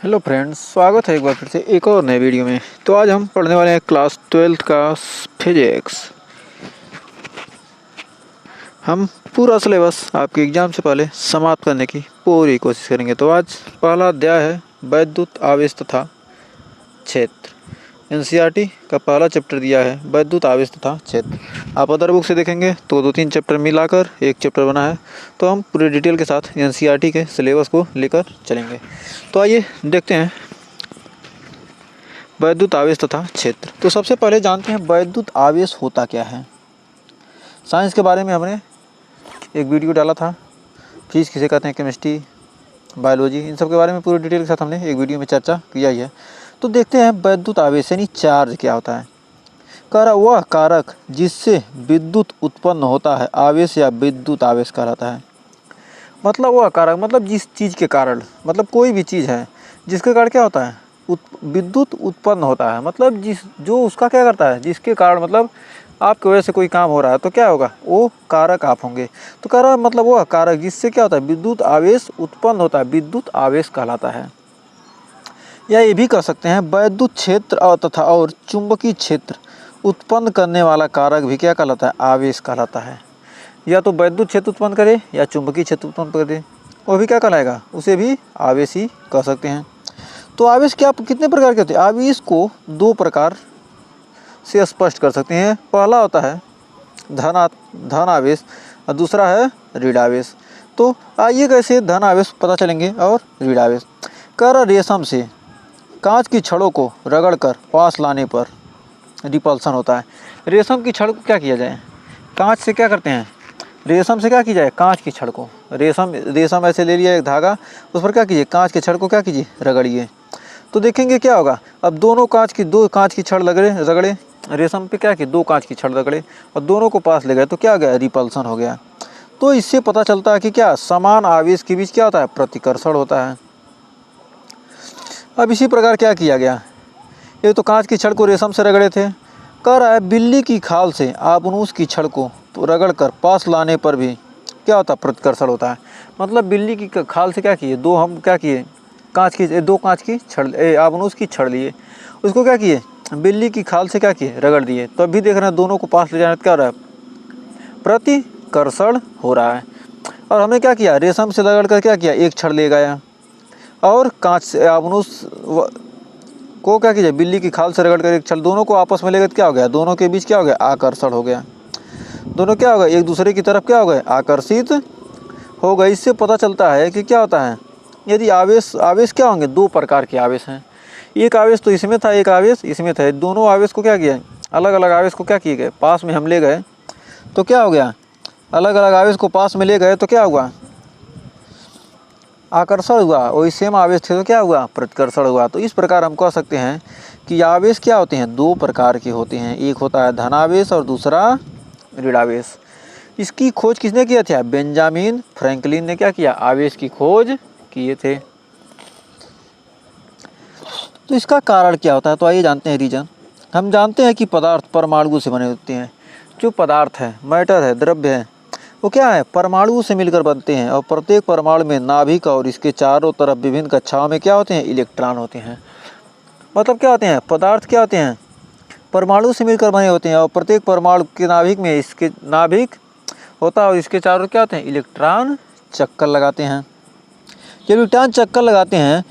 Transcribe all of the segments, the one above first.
Hello friends, स्वागत है एक बार फिर से एक और नए वीडियो में। तो आज हम पढ़ने वाले हैं क्लास 12th का फिजिक्स। हम पूरा सिलेबस आपके एग्ज़ाम से पहले समाप्त करने की पूरी कोशिश करेंगे। तो आज पहला अध्याय है वैद्युत आवेश तथा क्षेत्र। एनसीईआरटी का पहला चैप्टर दिया है वैद्युत आवेश तथा क्षेत्र। आप अदर बुक से देखेंगे तो 2-3 चैप्टर मिलाकर एक चैप्टर बना है। तो हम पूरे डिटेल के साथ एनसीईआरटी के सिलेबस को लेकर चलेंगे। तो आइए देखते हैं वैद्युत आवेश तथा क्षेत्र। तो सबसे पहले जानते हैं वैद्युत आवेश होता क्या है। साइंस के बारे में हमने एक वीडियो डाला था, फिजिक्स किसे कहते हैं, केमिस्ट्री, बायोलॉजी, इन सब के बारे में पूरी डिटेल के साथ हमने एक वीडियो में चर्चा किया ही है। तो देखते हैं वैद्युत आवेश यानी चार्ज क्या होता है। कह रहा वह कारक जिससे विद्युत उत्पन्न होता है आवेश या विद्युत आवेश कहलाता है। मतलब वह कारक मतलब जिस चीज़ के कारण, मतलब कोई भी चीज़ है जिसके कारण क्या होता है विद्युत उत्पन्न होता है। मतलब जो उसका क्या करता है, जिसके कारण मतलब आपकी वजह से कोई काम हो रहा है तो क्या होगा, वो कारक आप होंगे। तो कह रहा मतलब वह कारक जिससे क्या होता है विद्युत आवेश उत्पन्न होता है, विद्युत आवेश कहलाता है। या ये भी कह सकते हैं वैद्युत क्षेत्र और तथा और चुंबकीय क्षेत्र उत्पन्न करने वाला कारक भी क्या कहलाता है, आवेश कहलाता है। या तो वैद्युत क्षेत्र उत्पन्न करे या चुंबकीय क्षेत्र उत्पन्न करे, वो भी क्या कहलाएगा, उसे भी आवेश ही कह सकते हैं। तो आवेश क्या कितने प्रकार के होते हैं। आवेश को दो प्रकार से स्पष्ट कर सकते हैं। पहला होता है धन आवेश और दूसरा है ऋण आवेश। तो आइए कैसे धन आवेश पता चलेंगे और ऋण आवेश। कर रेशम से कांच की छड़ों को रगड़कर पास लाने पर रिपल्सन होता है। रेशम की छड़ को क्या किया जाए, कांच से क्या करते हैं, रेशम से क्या की जाए, कांच की छड़ को, रेशम ऐसे ले लिया एक धागा, उस पर क्या कीजिए, कांच की छड़ को क्या कीजिए, रगड़िए। तो देखेंगे क्या होगा, अब दो कांच की छड़ रगड़े, रेशम पे क्या किए, दो कांच की छड़ रगड़े और दोनों को पास ले गए तो क्या हो गया, रिपल्सन हो गया। तो इससे पता चलता है कि क्या समान आवेश के बीच क्या होता है, प्रतिकर्षण होता है। अब इसी प्रकार क्या किया गया, ये तो कांच की छड़ को रेशम से रगड़े थे, कह रहा है बिल्ली की खाल से आबनूस की छड़ को रगड़कर पास लाने पर भी क्या होता है, प्रतिकर्षण होता है। मतलब बिल्ली की खाल से क्या किए, हम क्या किए, दो कांच की छड़ आबनूस की छड़ लिए, उसको क्या किए, बिल्ली की खाल से क्या किए, रगड़ दिए। तो अभी देख रहे हैं दोनों को पास ले जाने क्या हो रहा है, प्रतिकर्षण हो रहा है। और हमने क्या किया, रेशम से रगड़ कर क्या किया, एक छड़ ले गया और कांच से आबनूस को क्या कीजिए, बिल्ली की खाल से रगड़ कर एक छड़, दोनों को आपस में लेकर क्या हो गया, दोनों के बीच क्या हो गया, आकर्षण हो गया। दोनों क्या हो गए, एक दूसरे की तरफ क्या हो गए, आकर्षित हो गए। इससे पता चलता है कि क्या होता है, यदि आवेश क्या होंगे, दो प्रकार के आवेश हैं। एक आवेश तो इसमें था, एक आवेश इसमें था, दोनों आवेश को क्या किया, अलग अलग आवेश को क्या किए गए, पास में हम ले गए तो क्या हो गया, अलग अलग आवेश को पास में ले गए तो क्या हुआ, आकर्षण हुआ। और सेम आवेश थे तो क्या हुआ, प्रतिकर्षण हुआ। तो इस प्रकार हम कह सकते हैं कि आवेश क्या होते हैं, दो प्रकार के होते हैं, एक होता है धनावेश और दूसरा ऋण आवेश। इसकी खोज किसने किया था, बेंजामिन फ्रैंकलिन ने क्या किया, आवेश की खोज किए थे। तो इसका कारण क्या होता है, तो आइए जानते हैं रीजन। हम जानते हैं कि पदार्थ परमाणु से बने होते हैं। जो पदार्थ है, मैटर है, द्रव्य है, वो क्या है, परमाणु से मिलकर बनते हैं। और प्रत्येक परमाणु में नाभिक और इसके चारों तरफ विभिन्न कक्षाओं में क्या होते हैं, इलेक्ट्रॉन होते हैं। मतलब क्या होते हैं, पदार्थ क्या होते हैं, परमाणु से मिलकर बने होते हैं। और प्रत्येक परमाणु के नाभिक में इसके नाभिक होता है और इसके चारों क्या होते हैं, इलेक्ट्रॉन चक्कर लगाते हैं। जब इलेक्ट्रॉन चक्कर लगाते हैं,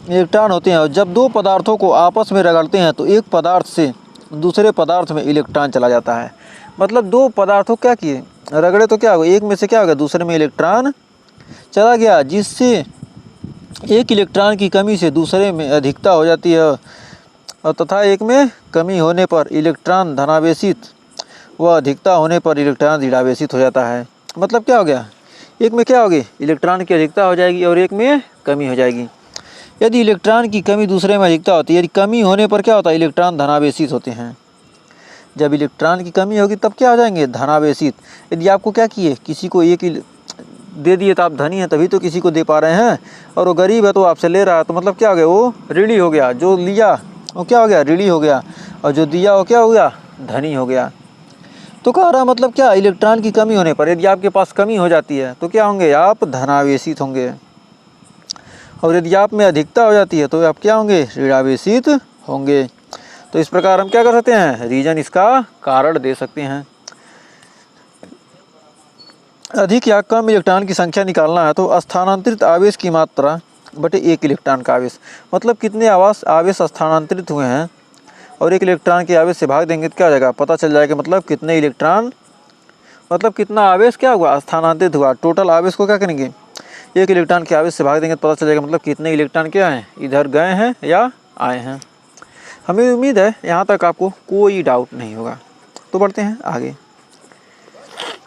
इलेक्ट्रॉन होते हैं, और जब दो पदार्थों को आपस में रगड़ते हैं तो एक पदार्थ से दूसरे पदार्थ में इलेक्ट्रॉन चला जाता है। मतलब दो पदार्थों क्या किए, रगड़े तो क्या होगा, एक में से क्या होगा, दूसरे में इलेक्ट्रॉन चला गया, जिससे एक इलेक्ट्रॉन की कमी से दूसरे में अधिकता हो जाती है और तथा एक में कमी होने पर इलेक्ट्रॉन धनावेशित व अधिकता होने पर इलेक्ट्रॉन ऋणावेशित हो जाता है। मतलब क्या हो गया, एक में क्या होगी, इलेक्ट्रॉन की अधिकता हो जाएगी और एक में कमी हो जाएगी। यदि इलेक्ट्रॉन की कमी दूसरे में अधिकता होती है, यदि कमी होने पर क्या होता है, इलेक्ट्रॉन धनावेशित होते हैं। जब इलेक्ट्रॉन की कमी होगी तब क्या हो जाएंगे, धनावेशित। यदि आपको क्या किए, किसी को एक दे दिए तो आप धनी हैं तभी तो किसी को दे पा रहे हैं, और वो गरीब है तो आपसे ले रहा है, तो मतलब क्या हो गया, वो ऋणी हो गया। जो लिया वो क्या हो गया, ऋणी हो गया, और जो दिया वो क्या हो गया, धनी हो गया। तो कह रहा मतलब क्या, इलेक्ट्रॉन की कमी होने पर यदि आपके पास कमी हो जाती है तो क्या होंगे, आप धनावेशित होंगे। और यदि आप में अधिकता हो जाती है तो आप क्या होंगे, ऋणावेशित होंगे। तो इस प्रकार हम क्या कर सकते हैं, रीजन इसका कारण दे सकते हैं। अधिक या कम इलेक्ट्रॉन की संख्या निकालना है तो स्थानांतरित आवेश की मात्रा बटे एक इलेक्ट्रॉन का आवेश, मतलब कितने आवेश स्थानांतरित हुए हैं और एक इलेक्ट्रॉन के आवेश से भाग देंगे तो क्या हो जाएगा, पता चल जाएगा। मतलब कितने इलेक्ट्रॉन, मतलब कितना आवेश क्या हुआ, स्थानांतरित हुआ। टोटल आवेश को क्या करेंगे, एक इलेक्ट्रॉन के आवेश से भाग देंगे तो पता चल जाएगा मतलब कितने इलेक्ट्रॉन क्या हैं, इधर गए हैं या आए हैं। हमें उम्मीद है यहाँ तक आपको कोई डाउट नहीं होगा। तो बढ़ते हैं आगे।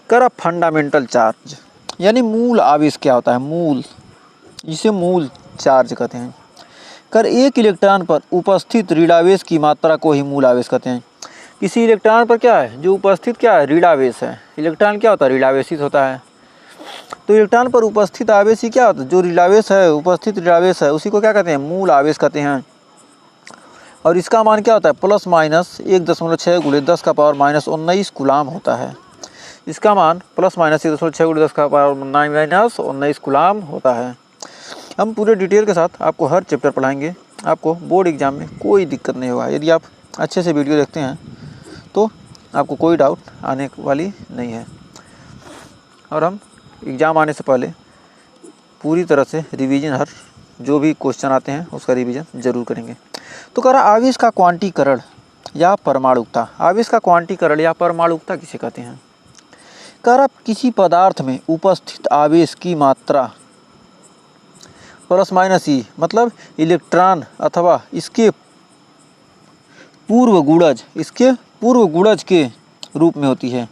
कर फंडामेंटल चार्ज यानी मूल आवेश क्या होता है, मूल, इसे मूल चार्ज कहते हैं। कर एक इलेक्ट्रॉन पर उपस्थित ऋणावेश की मात्रा को ही मूल आवेश कहते हैं। किसी इलेक्ट्रॉन पर क्या है, जो उपस्थित क्या है, ऋणावेश है। इलेक्ट्रॉन क्या होता है, ऋणावेशित होता है। तो इलेक्ट्रॉन पर उपस्थित आवेश ही क्या होता है, जो ऋणावेश है, उपस्थित ऋणावेश है, उसी को क्या कहते हैं, मूल आवेश कहते हैं। और इसका मान क्या होता है, प्लस माइनस 1.6 × 10⁻⁻19 कूलाम होता है। इसका मान प्लस माइनस 1.6 × 10⁻⁻19 कूलाम होता है। हम पूरे डिटेल के साथ आपको हर चैप्टर पढ़ाएंगे, आपको बोर्ड एग्जाम में कोई दिक्कत नहीं होगा। यदि आप अच्छे से वीडियो देखते हैं तो आपको कोई डाउट आने वाली नहीं है। और हम एग्ज़ाम आने से पहले पूरी तरह से रिवीजन, हर जो भी क्वेश्चन आते हैं उसका रिवीजन जरूर करेंगे। तो कह रहा आवेश का क्वांटीकरण या परमाणुकता। आवेश का क्वांटीकरण या परमाणुकता किसे कहते हैं। कह रहा किसी पदार्थ में उपस्थित आवेश की मात्रा प्लस माइनस ई, मतलब इलेक्ट्रॉन अथवा इसके पूर्व गुणज, इसके पूर्व गुणज के रूप में होती है।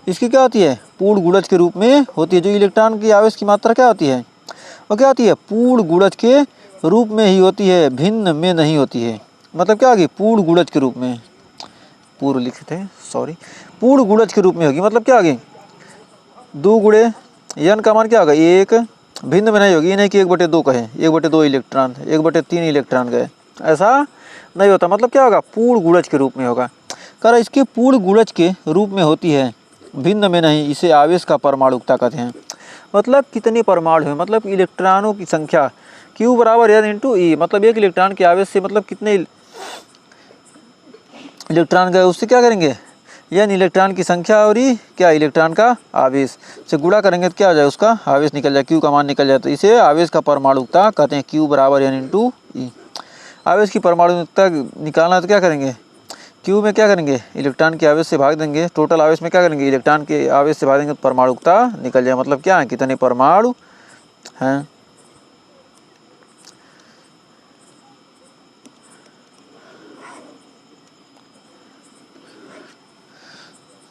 इसकी क्या होती है, पूर्ण गुणज के रूप में होती है। जो इलेक्ट्रॉन की आवेश की मात्रा क्या होती है, वो क्या होती है, पूर्ण गुणज के रूप में ही होती है, भिन्न में नहीं होती है। मतलब क्या होगी, पूर्ण गुणज के रूप में, पूर्व लिखते हैं सॉरी, पूर्ण गुणज के रूप में होगी। मतलब क्या होगी, 2 गुणे n का मान क्या होगा 1, भिन्न में नहीं होगी। ये नहीं कि 1/2 कहे, 1/2 इलेक्ट्रॉन, 1/3 इलेक्ट्रॉन गए, ऐसा नहीं होता। मतलब क्या होगा, पूर्ण गुणज के रूप में होगा। कर इसके पूर्ण गुणज के रूप में होती है, भिन्न में नहीं, इसे आवेश का परमाणुकता कहते हैं। मतलब कितने परमाणु हैं, मतलब इलेक्ट्रॉनों की संख्या Q बराबर N × E, मतलब एक इलेक्ट्रॉन के आवेश से मतलब कितने इलेक्ट्रॉन गए, उससे क्या करेंगे, N इलेक्ट्रॉन की संख्या और E क्या, इलेक्ट्रॉन का आवेश से गुणा करेंगे तो क्या हो जाए, उसका आवेश निकल जाए, Q का मान निकल जाए। तो इसे आवेश का परमाणुकता कहते हैं। Q बराबर N × E। आवेश की परमाणुकता निकालना है तो क्या करेंगे, Q में क्या करेंगे, इलेक्ट्रॉन के आवेश से भाग देंगे, टोटल आवेश में क्या करेंगे, इलेक्ट्रॉन के आवेश से भाग देंगे तो परमाणुकता निकल जाए। मतलब क्या है, कितने परमाणु हैं।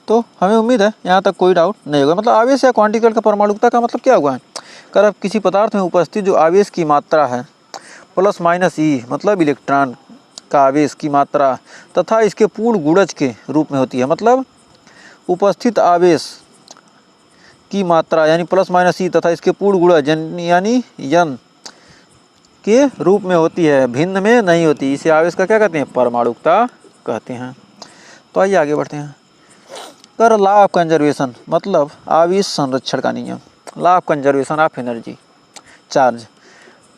तो हमें उम्मीद है यहाँ तक कोई डाउट नहीं होगा। मतलब आवेश या क्वांटिकल का परमाणुकता का मतलब क्या हुआ है, कर अब किसी पदार्थ में उपस्थित जो आवेश की मात्रा है प्लस माइनस ई, मतलब इलेक्ट्रॉन का आवेश की मात्रा तथा इसके पूर्ण गुणज के रूप में होती है। मतलब उपस्थित आवेश की मात्रा यानी प्लस माइनस ई तथा इसके पूर्ण गुणज यानी n के रूप में होती है, भिन्न में नहीं होती। इसे आवेश का क्या कहते हैं, परमाणुकता कहते हैं। तो आइए आगे बढ़ते हैं। कर लॉ ऑफ कंजर्वेशन, मतलब आवेश संरक्षण का नियम। Law of conservation of energy charge,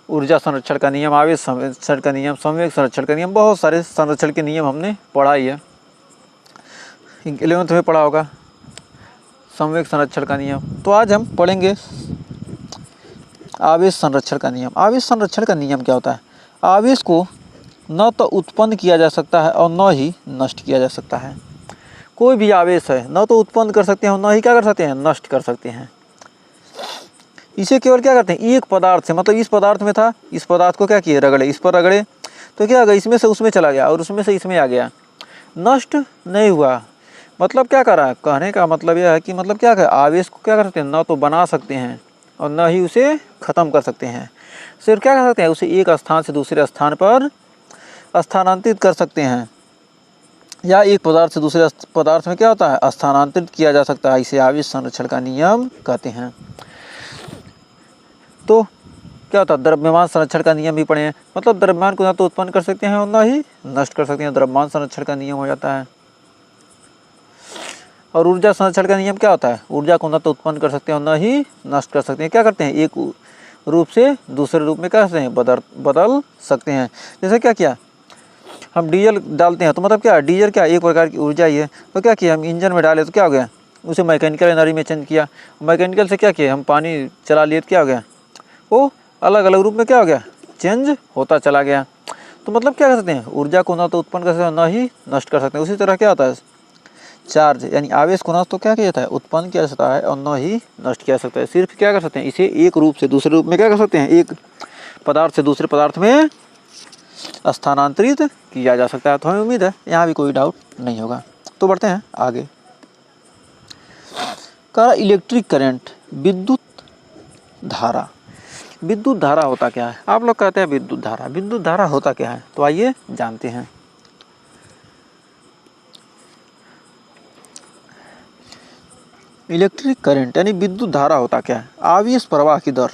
ऊर्जा संरक्षण का नियम, आवेश संरक्षण का नियम, संवेग संरक्षण का नियम, बहुत सारे संरक्षण के नियम हमने पढ़ा ही है। 11th में पढ़ा होगा संवेग संरक्षण का नियम। तो आज हम पढ़ेंगे आवेश संरक्षण का नियम। आवेश संरक्षण का नियम क्या होता है, आवेश को न तो उत्पन्न किया जा सकता है और न ही नष्ट किया जा सकता है। कोई भी आवेश है न तो उत्पन्न कर सकते हैं और न ही क्या कर सकते हैं, नष्ट कर सकते हैं। इसे केवल क्या करते हैं, एक पदार्थ से, मतलब इस पदार्थ में था, इस पदार्थ को क्या किए, रगड़े, इस पर रगड़े तो क्या होगा, इसमें से उसमें चला गया और उसमें से इसमें आ गया, नष्ट नहीं हुआ। मतलब क्या कर रहा है, कहने का मतलब यह है कि मतलब क्या है, आवेश को क्या कर सकते हैं, न तो बना सकते हैं और न ही उसे ख़त्म कर सकते हैं। सिर्फ क्या कर सकते हैं, उसे एक स्थान से दूसरे स्थान पर स्थानांतरित कर सकते हैं, या एक पदार्थ से दूसरे पदार्थ में क्या होता है, स्थानांतरित किया जा सकता है। इसे आवेश संरक्षण का नियम कहते हैं। तो क्या होता है, द्रव्यमान संरक्षण का नियम भी पढ़े हैं। मतलब द्रव्यमान को न तो उत्पन्न कर सकते हैं और न ही नष्ट कर सकते हैं, द्रव्यमान संरक्षण का नियम हो जाता है। और ऊर्जा संरक्षण का नियम क्या होता है, ऊर्जा को न तो उत्पन्न कर सकते हैं और न ही नष्ट कर सकते हैं। क्या करते हैं, एक रूप से दूसरे रूप में क्या सकते हैं, बदल सकते हैं। जैसे क्या किया, हम डीजल डालते हैं तो मतलब क्या, डीजल क्या एक प्रकार की ऊर्जा ही है, तो क्या किया हम इंजन में डाले तो क्या हो गया, उसे मैकेनिकल एनर्जी में चेंज किया, मैकेनिकल से क्या किया हम पानी चला लिए तो क्या हो गया, वो अलग अलग रूप में क्या हो गया, चेंज होता चला गया। तो मतलब क्या कर सकते हैं, ऊर्जा को ना तो उत्पन्न कर सकते हैं ना ही नष्ट कर सकते हैं। उसी तरह क्या होता है, चार्ज यानी आवेश को ना तो क्या किया जाता है, उत्पन्न किया जा सकता है और न ही नष्ट किया जा सकता है। सिर्फ क्या कर सकते हैं, इसे एक रूप से दूसरे रूप में क्या कर सकते हैं, एक पदार्थ से दूसरे पदार्थ में स्थानांतरित किया जा सकता है। तो हमें उम्मीद है यहाँ भी कोई डाउट नहीं होगा। तो बढ़ते हैं आगे। का इलेक्ट्रिक करंट, विद्युत धारा। विद्युत धारा होता क्या है, आप लोग कहते हैं विद्युत धारा, विद्युत धारा होता क्या है, तो आइए जानते हैं। इलेक्ट्रिक करंट यानी विद्युत धारा होता क्या है, आवेश प्रवाह की दर।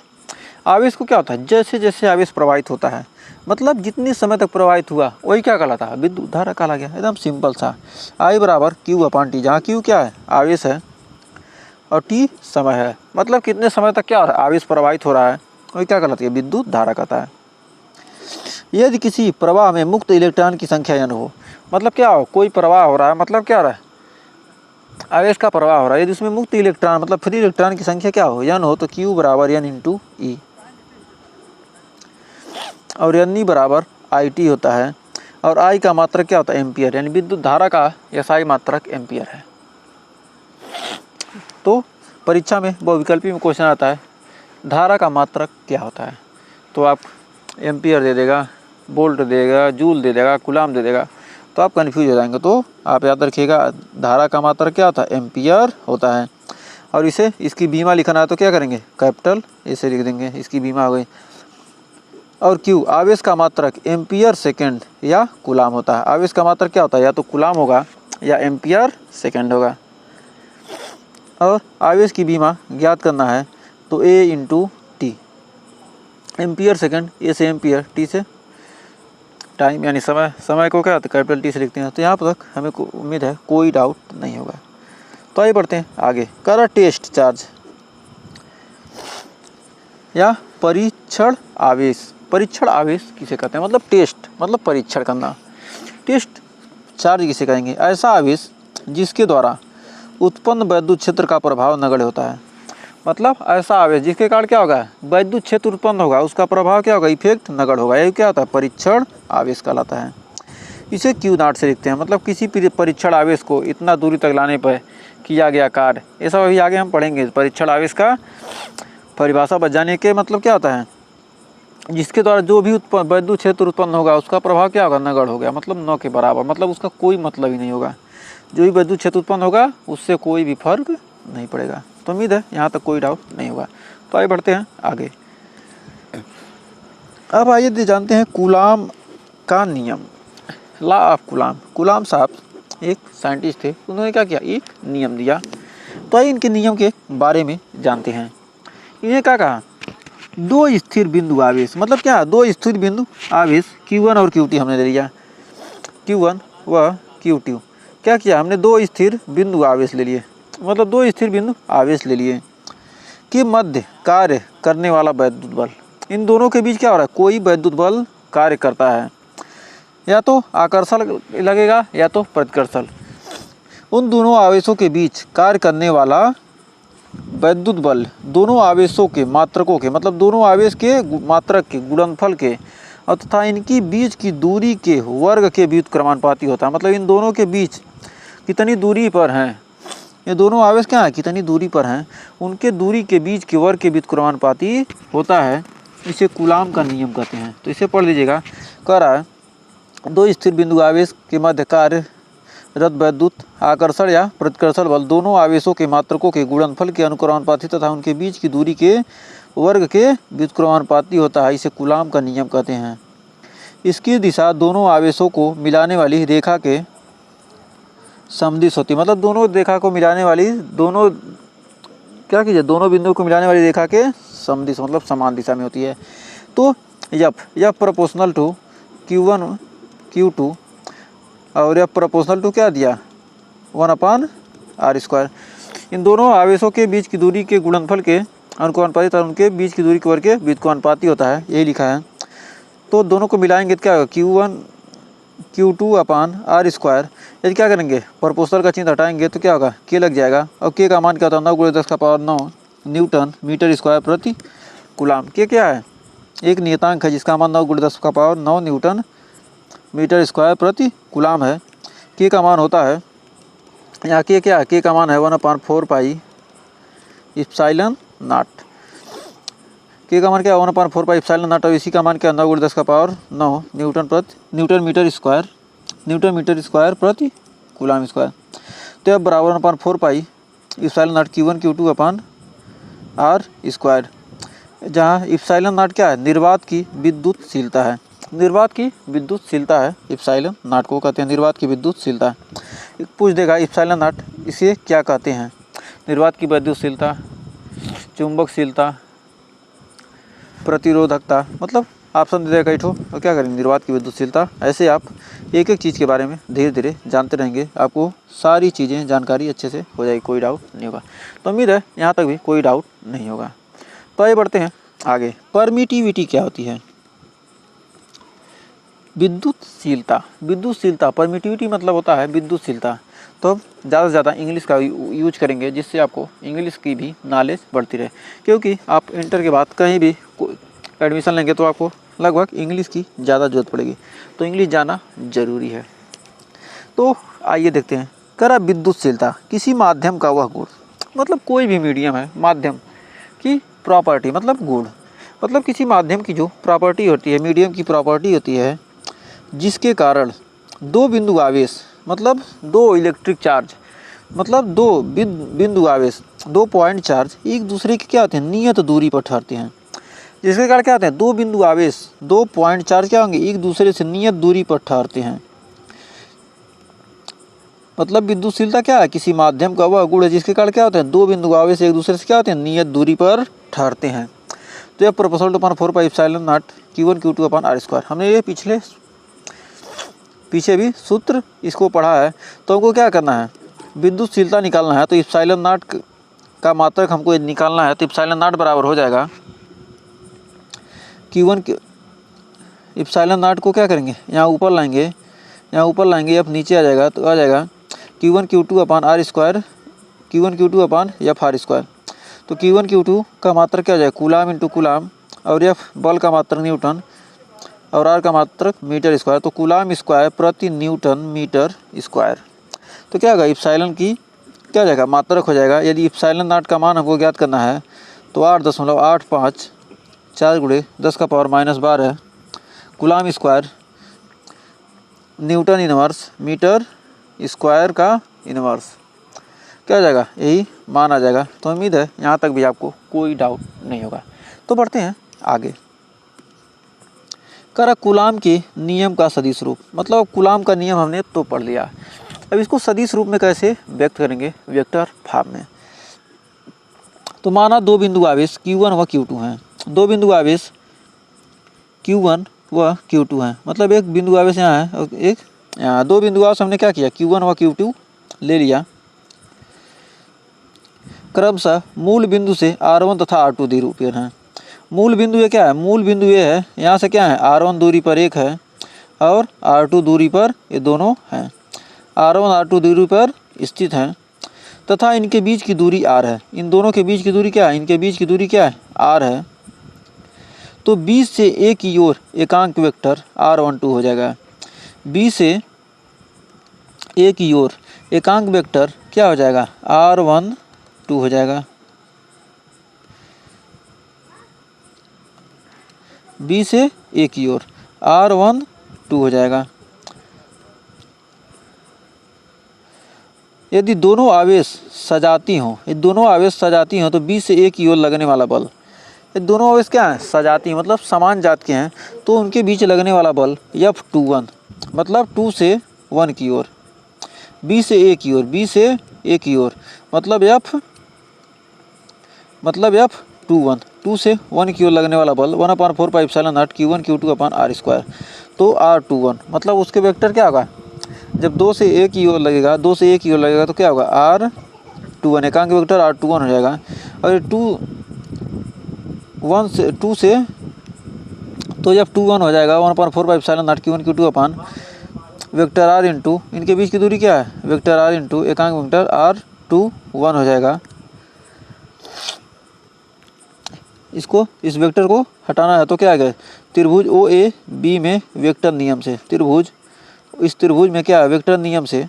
आवेश को क्या होता है, जैसे जैसे आवेश प्रवाहित होता है, मतलब जितनी समय तक प्रवाहित हुआ वही क्या कहलाता है, विद्युत धारा कहला गया। एकदम सिंपल सा, आई बराबर क्यू अपॉन टी, जहाँ क्यू क्या है, आवेश है, और टी समय है, मतलब कितने समय तक क्या हो रहा है, आवेश प्रवाहित हो रहा है, वही क्या कहलाती है, विद्युत धारा कहता है। यदि किसी प्रवाह में मुक्त इलेक्ट्रॉन की संख्या n हो, मतलब क्या हो, कोई प्रवाह हो रहा है, मतलब क्या हो रहा है, आवेश का प्रवाह हो रहा है, यदि उसमें मुक्त इलेक्ट्रॉन मतलब फ्री इलेक्ट्रॉन की संख्या क्या हो, n हो, तो Q बराबर n इंटू ई, और n बराबर IT होता है, और I का मात्रक क्या होता है, एम्पियर, यानी विद्युत धारा का SI मात्रक एम्पियर है। तो परीक्षा में बहुविकल्पी में क्वेश्चन आता है, धारा का मात्रक क्या होता है, तो आप एम्पियर दे देगा, वोल्ट देगा, जूल दे देगा, कूलाम दे देगा, तो आप कन्फ्यूज हो जाएंगे। तो आप याद रखिएगा, धारा का मात्रक क्या होता है, एम्पियर होता है। और इसे इसकी बीमा लिखना है तो क्या करेंगे, कैपिटल ऐसे लिख देंगे, इसकी बीमा हो गई। और क्यू आवेश का मात्रक एम्पियर सेकेंड या कूलाम होता है। आवेश का मात्रक क्या होता है, या तो कूलाम होगा या एम्पियर सेकेंड होगा। और आवेश की बीमा ज्ञात करना है तो ए इंटू टी, एम्पियर सेकेंड ए से एम्पियर, टी से टाइम यानी समय, समय को क्या होता है कैपिटल टी से लिखते हैं। तो यहाँ तक हमें उम्मीद है कोई डाउट नहीं होगा। तो आइए बढ़ते हैं आगे। करा टेस्ट चार्ज या परीक्षण आवेश। परीक्षण आवेश किसे कहते हैं, मतलब टेस्ट मतलब परीक्षण करना। टेस्ट चार्ज किसे कहेंगे, ऐसा आवेश जिसके द्वारा उत्पन्न विद्युत क्षेत्र का प्रभाव नगण्य होता है। मतलब ऐसा आवेश जिसके कारण क्या होगा, विद्युत क्षेत्र उत्पन्न होगा, उसका प्रभाव क्या होगा, इफेक्ट नगण्य होगा। यही क्या होता है, परीक्षण आवेश कहलाता है। इसे क्यू नॉट से लिखते हैं, मतलब किसी परीक्षण आवेश को इतना दूरी तक लाने पर किया गया कार्य, ये सब अभी आगे हम पढ़ेंगे। परीक्षण आवेश का परिभाषा बच जाने के मतलब क्या होता है, जिसके द्वारा जो भी विद्युत क्षेत्र उत्पन्न होगा उसका प्रभाव क्या होगा, नगण्य हो गया, मतलब न के बराबर, मतलब उसका कोई मतलब ही नहीं होगा। जो भी विद्युत क्षेत्र उत्पन्न होगा उससे कोई भी फर्क नहीं पड़ेगा। तो उम्मीद है यहाँ तक कोई डाउट नहीं होगा। तो आइए बढ़ते हैं आगे। अब आइए जानते हैं कूलाम का नियम, लॉ ऑफ कूलाम। कूलाम साहब एक साइंटिस्ट थे, उन्होंने क्या किया, एक नियम दिया। तो आइए इनके नियम के बारे में जानते हैं। इन्हें क्या कहा, दो स्थिर बिंदु आवेश, मतलब क्या, दो स्थिर बिंदु आवेश Q1 और Q2 हमने ले लिया, Q1 व Q2। क्या किया हमने, दो स्थिर बिंदु आवेश ले लिए, मतलब दो स्थिर बिंदु आवेश ले लिए कि मध्य कार्य करने वाला विद्युत बल, इन दोनों के बीच क्या हो रहा है, कोई विद्युत बल कार्य करता है, या तो आकर्षण लगेगा या तो प्रतिकर्षण। उन दोनों आवेशों के बीच कार्य करने वाला विद्युत बल दोनों आवेशों के मात्रकों के, मतलब दोनों आवेश के मात्रक के गुणनफल के और तथा इनकी बीच की दूरी के वर्ग के व्युत्क्रमानुपाती होता है। मतलब इन दोनों के बीच कितनी दूरी पर हैं, ये दोनों आवेश क्या है, कितनी दूरी पर हैं, उनके दूरी के बीच के वर्ग के व्युत्क्रमानुपाती होता है। इसे कूलाम का नियम कहते हैं। तो इसे पढ़ लीजिएगा। कह रहा है, दो स्थिर बिंदु आवेश के मध्य कार्यरत विद्युत आकर्षण या प्रतिकर्षण बल दोनों आवेशों के मात्रकों के गुणनफल के अनुक्रमानुपाती तथा उनके बीच की दूरी के वर्ग के व्युत्क्रमानुपाती होता है। इसे कूलाम का नियम कहते हैं। इसकी दिशा दोनों आवेशों को मिलाने वाली रेखा के समदिश होती है। मतलब दोनों रेखा को मिलाने वाली, दोनों क्या कीजिए, दोनों बिंदुओं को मिलाने वाली रेखा के समदिश मतलब समान दिशा में होती है। तो यह प्रोपोर्शनल टू Q1 Q2 और यह प्रोपोर्शनल टू क्या दिया, 1/r²। इन दोनों आवेशों के बीच की दूरी के गुणनफल के उनको अनुपातिक और उनके बीच की दूरी के वर्ग के बीच को अनुपाती होता है, यही लिखा है। तो दोनों को मिलाएंगे तो क्या होगा, Q1 Q2 upon R square. यदि क्या करेंगे, प्रोपोर्शनल का चिन्ह हटाएंगे तो क्या होगा, K लग जाएगा। और K का मान क्या होता है, 9 × 10⁻9 न्यूटन मीटर स्क्वायर प्रति कूलाम। K क्या है, एक नियतांक है जिसका मान 9 × 10⁻9 न्यूटन मीटर स्क्वायर प्रति कूलाम है। K का मान होता है, यहाँ K क्या है, K का मान है 1/4 पाई एप्सिलॉन नॉट। K का मान क्या है, 1/4 पाई एप्सिलॉन नॉट। और इसी का मान क्या है, 9 × 10⁻9 न्यूटन मीटर स्क्वायर प्रति कूलाम स्क्वायर। तो अब बराबर 1/4 pi epsilon not Q1 Q2 upon R square, जहाँ एप्सिलॉन नॉट क्या है, निर्वात की विद्युतशीलता है। निर्वात की विद्युतशीलता है, एप्सिलॉन नॉट को कहते हैं निर्वात की विद्युतशीलता। पूछ देगा एप्सिलॉन नॉट इसे क्या कहते हैं, निर्वात की विद्युतशीलता, चुंबकशीलता, प्रतिरोधकता, मतलब ऑप्शन दे देगा इठो। और क्या करेंगे, निर्वात की विद्युतशीलता। ऐसे आप एक एक चीज़ के बारे में धीरे धीरे जानते रहेंगे, आपको सारी चीज़ें जानकारी अच्छे से हो जाएगी, कोई डाउट नहीं होगा। तो उम्मीद है यहाँ तक भी कोई डाउट नहीं होगा। तो आइए बढ़ते हैं आगे। परमिटिविटी क्या होती है, विद्युतशीलता। परमिटिविटी मतलब होता है विद्युतशीलता। तो ज़्यादा से ज़्यादा इंग्लिश का यूज करेंगे, जिससे आपको इंग्लिश की भी नॉलेज बढ़ती रहे, क्योंकि आप इंटर के बाद कहीं भी एडमिशन लेंगे तो आपको लगभग इंग्लिश की ज़्यादा ज़रूरत पड़ेगी, तो इंग्लिश जाना ज़रूरी है। तो आइए देखते हैं। करा विद्युतशीलता किसी माध्यम का वह गुण, मतलब कोई भी मीडियम है, माध्यम की प्रॉपर्टी मतलब गुण, मतलब किसी माध्यम की जो प्रॉपर्टी होती है, मीडियम की प्रॉपर्टी होती है, जिसके कारण दो बिंदु आवेश मतलब दो इलेक्ट्रिक चार्ज, मतलब दो बिंदु आवेश, 2 पॉइंट चार्ज एक दूसरे के क्या होते हैं, नियत दूरी पर ठहरते हैं। जिसके कारण क्या होते हैं, दो बिंदु आवेश 2 पॉइंट चार्ज क्या होंगे, एक दूसरे से नियत दूरी पर ठहरते हैं। मतलब विद्युतशीलता क्या है, किसी माध्यम का वह गुण है जिसके कारण क्या होते हैं, दो बिंदु आवेश एक दूसरे से क्या होते हैं, नियत दूरी पर ठहरते हैं। तो यह proportional to 4 pi epsilon not Q1 Q2 upon R square. हमने ये पीछे भी सूत्र इसको पढ़ा है। तो हमको क्या करना है, विद्युतशीलता निकालना है। तो एप्सिलॉन नॉट का मात्रक हमको निकालना है। तो एप्सिलॉन नॉट बराबर हो जाएगा Q1 एप्सिलॉन नॉट को क्या करेंगे, यहाँ ऊपर लाएंगे, अब नीचे आ जाएगा। तो आ जाएगा Q1 Q2 upon R square, Q1 Q2 अपान F स्क्वायर। तो Q1 Q2 का मात्रक क्या हो जाएगा, कूलाम इंटू कूलाम, और F बल का मात्रक न्यूटन, और R का मात्रक मीटर स्क्वायर। तो कूलाम स्क्वायर प्रति न्यूटन मीटर स्क्वायर। तो क्या होगा, एप्सिलॉन की क्या हो जाएगा, मात्रक हो जाएगा। यदि एप्सिलॉन नॉट का मान हमको ज्ञात करना है तो 8.85 4 × 10⁻−12 coulomb square newton inverse meter square का इनवर्स, क्या हो जाएगा, यही मान आ जाएगा। तो उम्मीद है यहाँ तक भी आपको कोई डाउट नहीं होगा। तो बढ़ते हैं आगे। करा कूलाम के नियम का सदिश रूप, मतलब कूलाम का नियम हमने तो पढ़ लिया, अब इसको सदिश रूप में कैसे व्यक्त करेंगे, वेक्टर फॉर्म में। तो माना दो बिंदु आवेश Q1 व Q2 हैं, दो बिंदु आवेश Q1 व Q2 हैं, मतलब एक बिंदु आवेश यहाँ है और एक यहाँ। दो बिंदु आवेश हमने क्या किया, Q1 व Q2 ले लिया। क्रमशः मूल बिंदु से R1 तथा R2 द्विरूपीय हैं। मूल बिंदु ये क्या है, मूल बिंदु ये है, यहाँ से क्या है, R1 दूरी पर एक है और R2 दूरी पर ये दोनों हैं। R1 R2 दूरी पर स्थित हैं तथा इनके बीच की दूरी R है। इन दोनों के बीच की दूरी क्या है, इनके बीच की दूरी क्या है, R है। तो B से A की ओर एकांक वेक्टर R12 हो जाएगा। B से A की ओर एकांक वेक्टर क्या हो जाएगा, R12 हो जाएगा। B से A की ओर R12 हो जाएगा। यदि दोनों आवेश सजाती हों, तो B से A की ओर लगने वाला बल, ये दोनों आवेश क्या हैं, सजाती हैं, मतलब समान जात के हैं, तो उनके बीच लगने वाला बल F21, मतलब 2 से 1 की ओर, B से A की ओर, मतलब F21, 2 से 1 की ओर लगने वाला बल 1/4 pi epsilon not Q1 Q2 upon R square. तो R21 मतलब उसके वेक्टर क्या होगा, जब 2 से A की ओर लगेगा, तो क्या होगा, R21 एकांक वेक्टर R21 हो जाएगा। और 2 2 से, तो जब 2 1 हो जाएगा 1/4 Q1 Q2 अपान वेक्टर r इंटू, इनके बीच की दूरी क्या है, वेक्टर r इंटू एकांक वेक्टर r2 1 हो जाएगा। इसको, इस वेक्टर को हटाना है तो क्या आ गया, त्रिभुज ओ ए बी में वेक्टर नियम से, त्रिभुज, इस त्रिभुज में क्या है, वेक्टर नियम से,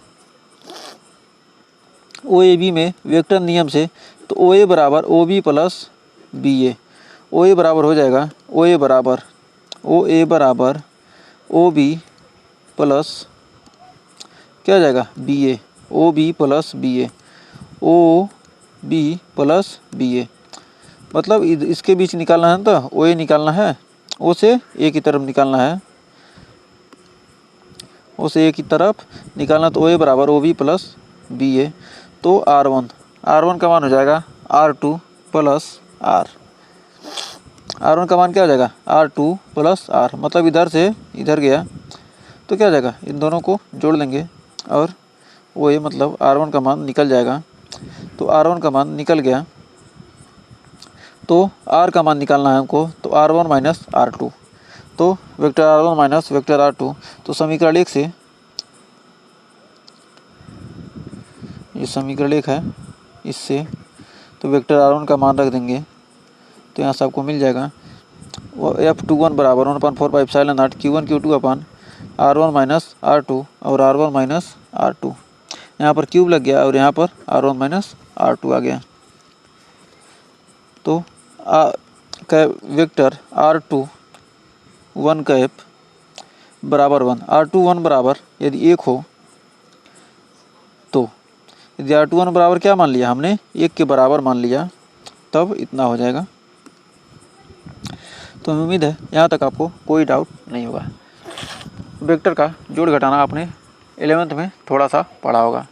ओ ए बी में वेक्टर नियम से, तो ओ ए बराबर ओ बी प्लस बी ए, ओ ए बराबर हो जाएगा, ओ ए बराबर ओ बी प्लस क्या हो जाएगा, बी ए, ओ बी प्लस बी ए, ओ बी प्लस बी ए। मतलब इसके बीच निकालना है, तो ओ ए निकालना है, ओ से ए की तरफ निकालना है, ओ से ए की तरफ निकालना, तो ओ ए बराबर ओ बी प्लस बी ए। तो R1 का मान हो जाएगा R2 प्लस R, R1 का मान क्या हो जाएगा, R2 प्लस R, मतलब इधर से इधर गया तो क्या हो जाएगा, इन दोनों को जोड़ लेंगे और वो ये मतलब R1 का मान निकल जाएगा। तो R1 का मान निकल गया, तो R का मान निकालना है हमको, तो R1 माइनस R2, तो vector R1 minus vector R2, तो समीकरण 1 से, ये समीकरण 1 है, इससे तो वेक्टर R1 का मान रख देंगे, तो यहाँ से आपको मिल जाएगा वो F21 बराबर 1/4 Q1 Q2 अपान R1 माइनस R2 और R1 माइनस R2, यहाँ पर क्यूब लग गया और यहाँ पर R1 माइनस R2 आ गया। तो वेक्टर R2 1 कैप बराबर 1, R2 1 बराबर यदि 1 हो, तो यदि R2 1 बराबर क्या मान लिया हमने, 1 के बराबर मान लिया, तब इतना हो जाएगा। तो उम्मीद है यहाँ तक आपको कोई डाउट नहीं होगा। वेक्टर का जोड़ घटाना आपने 11th में थोड़ा सा पढ़ा होगा,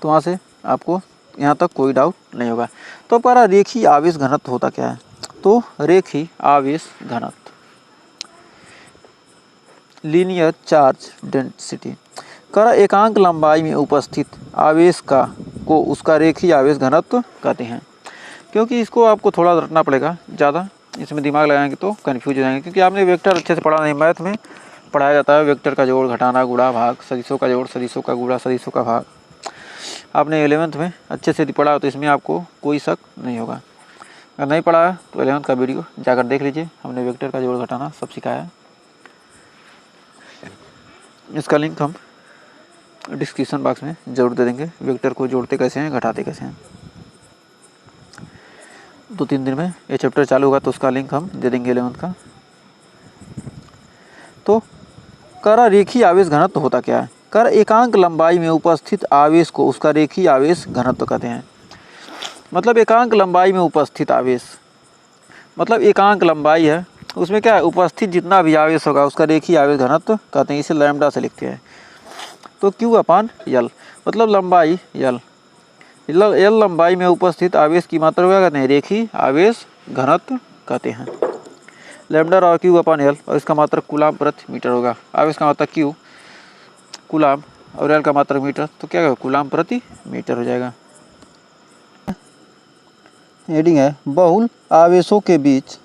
तो वहाँ से आपको यहाँ तक कोई डाउट नहीं होगा। तो अब हमारा रेखीय आवेश घनत्व होता क्या है, तो रेखीय आवेश घनत्व, लीनियर चार्ज डेंसिटी, कर एकांक लंबाई में उपस्थित आवेश को उसका रेखीय आवेश घनत्व कहते हैं। क्योंकि इसको आपको थोड़ा रटना पड़ेगा, ज़्यादा इसमें दिमाग लगाएंगे तो कन्फ्यूज हो जाएंगे, क्योंकि आपने वेक्टर अच्छे से पढ़ा नहीं। मैथ में पढ़ाया जाता है वेक्टर का जोड़ घटाना, गुणा भाग, सदिशों का जोड़, सदिशों का गुणा, सदिशों का भाग। आपने 11th में अच्छे से पढ़ा तो इसमें आपको कोई शक नहीं होगा। अगर नहीं पढ़ा तो 11th का वीडियो जाकर देख लीजिए, हमने वेक्टर का जोड़ घटाना सब सिखाया है। इसका लिंक हम डिस्क्रिप्शन बॉक्स में जरूर दे देंगे, वेक्टर को जोड़ते कैसे हैं, घटाते कैसे हैं। 2-3 दिन में ये चैप्टर चालू होगा तो उसका लिंक हम दे देंगे 11th का। तो कर रेखीय आवेश घनत्व होता क्या है, कर एकांक लंबाई में उपस्थित आवेश को उसका रेखीय आवेश घनत्व कहते हैं। मतलब एकांक लंबाई में उपस्थित आवेश, मतलब एकांक लंबाई है, उसमें क्या है, उपस्थित जितना भी आवेश होगा उसका रेखीय आवेश घनत्व कहते हैं। इसे लैम्डा से लिखते हैं। तो Q अपान L, मतलब लंबाई L लंबाई में उपस्थित आवेश की मात्रा क्या कहते हैं, रेखीय आवेश घनत्व कहते हैं। लैम्डा और Q अपान L, और इसका मात्रक कूलाम प्रति मीटर होगा। आवेश का मात्रक Q कूलाम और L का मात्रक मीटर, तो क्या होगा, कूलाम प्रति मीटर हो जाएगा। हेडिंग है बहुल आवेशों के बीच,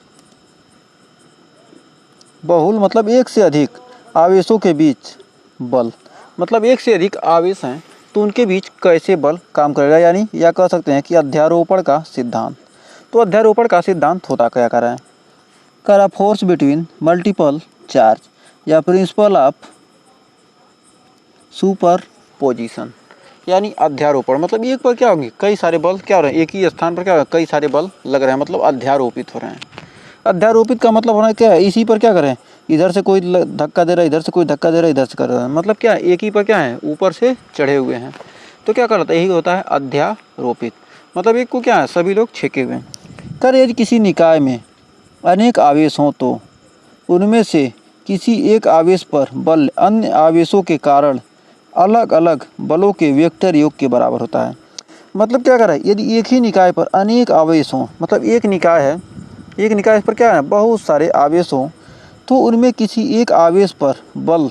बहुल मतलब एक से अधिक आवेशों के बीच बल, मतलब एक से अधिक आवेश हैं तो उनके बीच कैसे बल काम करेगा, यानी या कह सकते हैं कि अध्यारोपण का सिद्धांत। तो अध्यारोपण का सिद्धांत होता क्या कर रहा है, करा फोर्स बिटवीन मल्टीपल चार्ज या प्रिंसिपल ऑफ सुपरपोजिशन, यानी अध्यारोपण मतलब एक पर क्या होगी, कई सारे बल क्या हो रहे हैं, एक ही स्थान पर क्या हो रहा है, कई सारे बल लग रहे हैं, मतलब अध्यारोपित हो रहे हैं। अध्यारोपित का मतलब होना क्या है, इसी पर क्या करें, इधर से कोई धक्का दे रहा है, इधर से कोई धक्का दे रहा है, इधर से कर रहा है, मतलब क्या है, एक ही पर क्या है, ऊपर से चढ़े हुए हैं। तो क्या करता है, यही होता है अध्यारोपित, मतलब एक को क्या है, सभी लोग छेके हुए हैं। कर यदि किसी निकाय में अनेक आवेश हों तो उनमें से किसी एक आवेश पर बल अन्य आवेशों के कारण अलग अलग बलों के वेक्टर योग के बराबर होता है। मतलब क्या कर रहा है, यदि एक ही निकाय पर अनेक आवेश हों, मतलब एक निकाय है, एक निकाय पर क्या है, बहुत सारे आवेश हों, तो उनमें किसी एक आवेश पर बल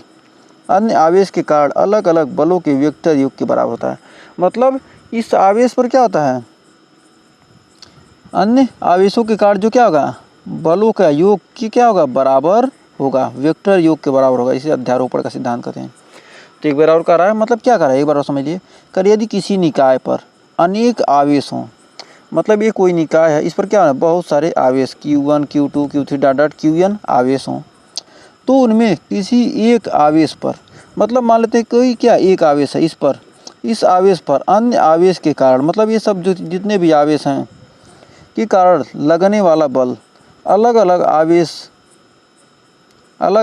अन्य आवेश के कारण अलग अलग बलों के वेक्टर योग के बराबर होता है। मतलब इस आवेश पर क्या होता है, अन्य आवेशों के कारण जो क्या होगा, बलों का योग की क्या होगा, बराबर होगा, वेक्टर योग के बराबर होगा। इसे अध्यारोपण का सिद्धांत कहते हैं। तो एक बार और कर रहा है, मतलब क्या कर रहा है एक बार और समझिए। कर यदि किसी निकाय पर अनेक आवेश हों, मतलब ये कोई निकाय है, इस पर क्या है, बहुत सारे आवेश Q1 Q2 Q3 dot dot Qn आवेश हों, तो उनमें किसी एक आवेश पर, मतलब मान लेते हैं कोई क्या एक आवेश है, इस आवेश पर अन्य आवेश के कारण, मतलब ये सब जो जितने भी आवेश हैं के कारण लगने वाला बल अलग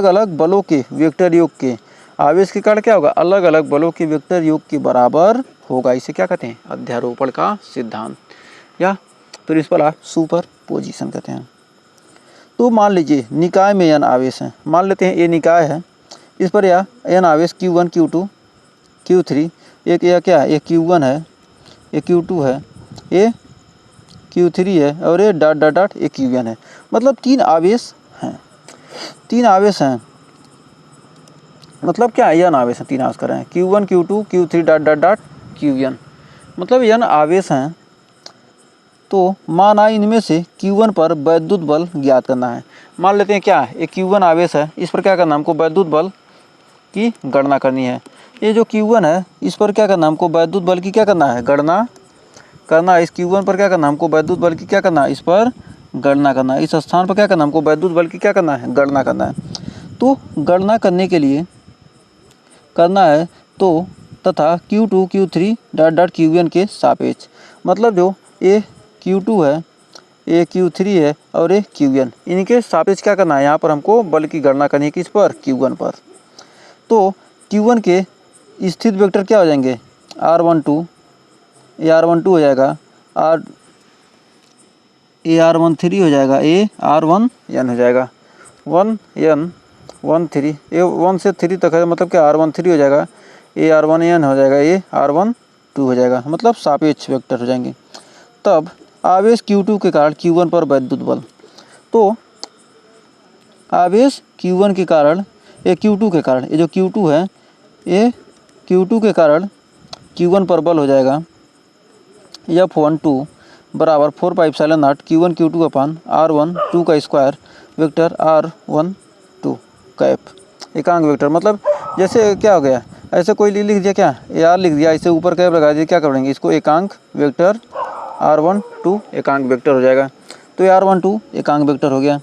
अलग बलों के वेक्टर योग के आवेश के कारण क्या होगा, अलग अलग बलों के वेक्टर योग के बराबर होगा। इसे क्या कहते हैं, अध्यारोपण का सिद्धांत, या प्रिंसिपल सुपर पोजिशन कहते हैं। तो मान लीजिए निकाय में n आवेश हैं, मान लेते हैं ये निकाय है, इस पर या n आवेश Q1 Q2 Q3, एक यह क्या है, ये Q1 है, ये Q2 है, ये Q3 है, और ये डॉट डॉट डॉट ये Qn है। मतलब तीन आवेश हैं, मतलब क्या है, n आवेश हैं, तीन आवेश कर रहे हैं, Q1 Q2 Q3 dot dot dot Qn, मतलब n आवेश हैं। तो माना इनमें से Q1 पर वैद्युत बल ज्ञात करना है। मान लेते हैं क्या है, एक Q1 आवेश है, इस पर क्या करना है, हमको वैद्युत बल की गणना करनी है। ये जो Q1 है, इस पर क्या करना है, हमको वैद्युत बल की क्या करना है, गणना करना है। इस Q1 पर क्या करना है, हमको वैद्युत बल की क्या करना है, इस पर गणना करना है। इस स्थान पर क्या करना है, हमको वैद्युत बल की क्या करना है, गणना करना है। तो गणना करने के लिए करना है तो तथा Q2 Q3 dot dot Qn के सापेक्ष, मतलब जो ये Q2 है, ये Q3 है और ये Qn, इनके सापेक्ष क्या करना है, यहाँ पर हमको बल की गणना करनी है, किस पर, Q1 पर। तो Q1 के स्थित वेक्टर क्या हो जाएंगे, R12, ये R12 हो जाएगा, ये R13 हो जाएगा, ये R1n हो जाएगा, 1n 1 3, ये 1 से 3 तक है, मतलब क्या R13 हो जाएगा, ये R1n हो जाएगा, ये R12 हो जाएगा, मतलब सापेक्ष वेक्टर हो जाएंगे। तब आवेश Q2 के कारण Q1 पर वैद्युत बल, तो आवेश Q1 के कारण, ये Q2 के कारण, ये जो Q2 है, ये Q2 के कारण Q1 पर बल हो जाएगा F12 बराबर 4 pi epsilon not Q1 Q2 upon R12 का स्क्वायर वेक्टर R12 का एफ, एकांक वेक्टर। मतलब जैसे क्या हो गया, ऐसे कोई लिख दिया क्या, ए आर लिख दिया, इसे ऊपर कैप लगा दिया, क्या करेंगे, इसको एकांक वेक्टर R12 एकांक वेक्टर हो जाएगा। तो ये R12 एकांक वेक्टर हो गया।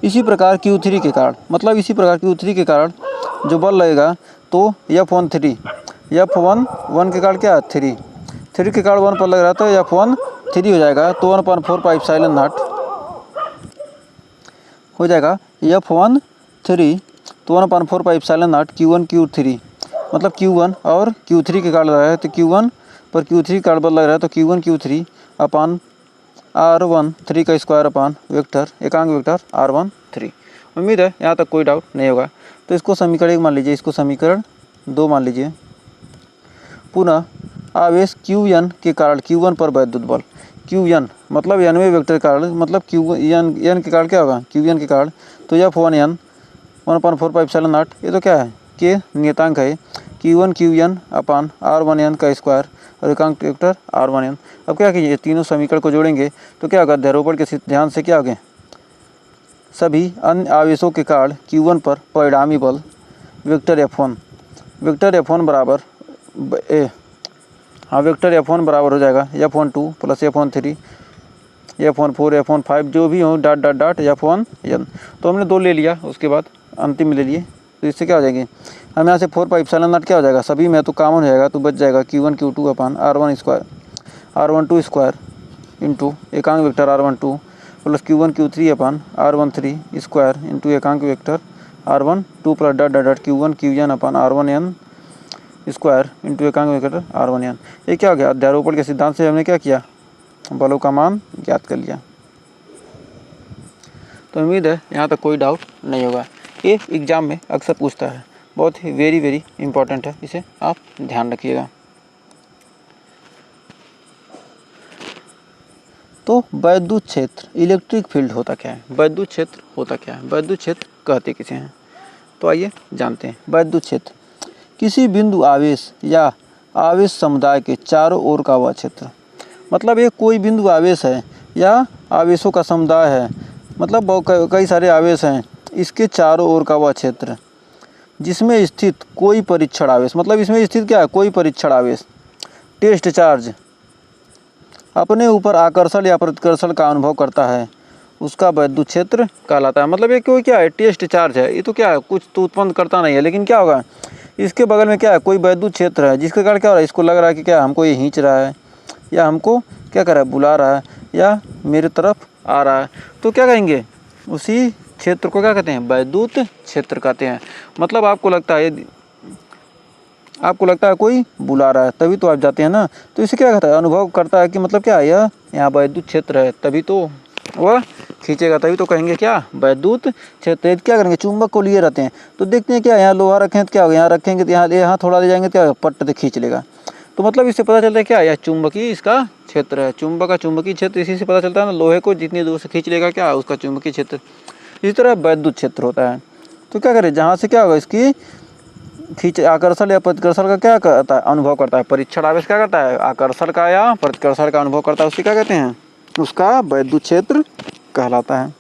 इसी प्रकार Q3 के कारण, मतलब इसी प्रकार Q3 के कारण जो बल लगेगा, तो F13 F1 के कारण क्या, 3 के कारण 1 पर लग रहा था, F13 हो जाएगा, तो 1/4 पाई एप्सिलॉन नॉट हो जाएगा F13, तो 1/4 pi epsilon not Q1 Q3, मतलब Q1 और Q3 के कारण लग रहा है, तो Q1 पर Q3 का बल लग रहा है, तो Q1 Q3 अपान R13 का स्क्वायर अपान वेक्टर एकांक वेक्टर R13। उम्मीद है यहाँ तक कोई डाउट नहीं होगा। तो इसको समीकरण 1 मान लीजिए, इसको समीकरण 2 मान लीजिए। पुनः आवेश Qn के कारण Q1 पर वैद्युत बल, Qn मतलब n वें वेक्टर के कारण, मतलब Qn के कारण क्या होगा, Qn के कारण, तो F1n 1/4 पाई एप्सिलॉन नॉट, ये तो क्या है, के नियतांक है, Q1 Qn अपान R1n का स्क्वायर और एकांक वेक्टर R1n। अब क्या कीजिए, तीनों समीकरण को जोड़ेंगे तो क्या होगा, अध्यारोपण के ध्यान से क्या होगा, सभी अन्य आवेशों के कारण Q1 पर परिणामी बल वेक्टर F1 बराबर वेक्टर F1 बराबर हो जाएगा F12 plus F13 F14 F15 जो भी हो डॉट डॉट डॉट F1n। तो हमने 2 ले लिया, उसके बाद अंतिम में ले लिए, तो इससे क्या हो जाएगी, हम यहाँ से 4 पाई एप्सिलॉन नॉट क्या हो जाएगा, सभी में तो कॉमन हो जाएगा, तो बच जाएगा Q1 Q2 अपान R12 स्क्वायर इंटू एकांक vector R12 plus Q1 Q3 अपान R13 स्क्वायर इंटू एकांक vector R12 plus dot dot dot Q1 Qn अपान R1n स्क्वायर इंटू एकांक वेक्टर R1n। ये क्या हो गया, अध्यारोपण के सिद्धांत से हमने क्या किया, बलों का मान ज्ञात कर लिया। तो उम्मीद है यहाँ तक कोई डाउट नहीं होगा। ये एग्ज़ाम में अक्सर पूछता है, बहुत ही वेरी इंपॉर्टेंट है, इसे आप ध्यान रखिएगा। तो वैद्युत क्षेत्र इलेक्ट्रिक फील्ड होता क्या है, वैद्युत क्षेत्र होता क्या है, वैद्युत क्षेत्र कहते किसे हैं, तो आइए जानते हैं। वैद्युत क्षेत्र किसी बिंदु आवेश या आवेश समुदाय के चारों ओर का वह क्षेत्र, मतलब ये कोई बिंदु आवेश है या आवेशों का समुदाय है, मतलब कई सारे आवेश हैं, इसके चारों ओर का वह क्षेत्र जिसमें स्थित कोई परीक्षण आवेश, मतलब इसमें स्थित क्या है, कोई परीक्षण आवेश टेस्ट चार्ज अपने ऊपर आकर्षण या प्रतिकर्षण का अनुभव करता है, उसका वैद्युत क्षेत्र कहलाता है। मतलब ये कोई क्या है, टेस्ट चार्ज है, ये तो क्या है, कुछ तो उत्पन्न करता नहीं है, लेकिन क्या होगा, इसके बगल में क्या है, कोई वैद्युत क्षेत्र है, जिसके कारण क्या हो रहा है, इसको लग रहा है कि क्या हमको ये खींच रहा है, या हमको क्या कर रहा है, बुला रहा है, या मेरे तरफ आ रहा है। तो क्या कहेंगे, उसी क्षेत्र को क्या कहते हैं, वैद्युत क्षेत्र कहते हैं। मतलब आपको लगता है कोई बुला रहा है, तभी तो आप जाते हैं ना, तो इसे क्या कहता है, अनुभव करता है कि मतलब क्या है, यह यहाँ वैद्युत क्षेत्र है, तभी तो वह खींचेगा, तभी तो कहेंगे क्या, वैद्युत क्षेत्र। क्या करेंगे, चुंबक को लिए रहते हैं, तो देखते हैं क्या, यहाँ लोहा रखें तो क्या होगा, यहाँ रखेंगे तो यहाँ थोड़ा ले जाएंगे तो क्या पट्ट से खींच लेगा। तो मतलब इससे पता चलता है क्या, यह चुंबकीय इसका क्षेत्र है, चुंबक का चुंबकीय क्षेत्र इसी से पता चलता है ना, लोहे को जितनी दूर से खींच लेगा क्या, उसका चुंबकीय क्षेत्र। इसी तरह वैद्युत क्षेत्र होता है। तो क्या करें, जहाँ से क्या होगा, इसकी खींच आकर्षण या प्रतिकर्षण का क्या करता है, अनुभव करता है। परीक्षण आवेश क्या करता है, आकर्षण का या प्रतिकर्षण का अनुभव करता है, उससे क्या कहते हैं, उसका वैद्युत क्षेत्र कहलाता है।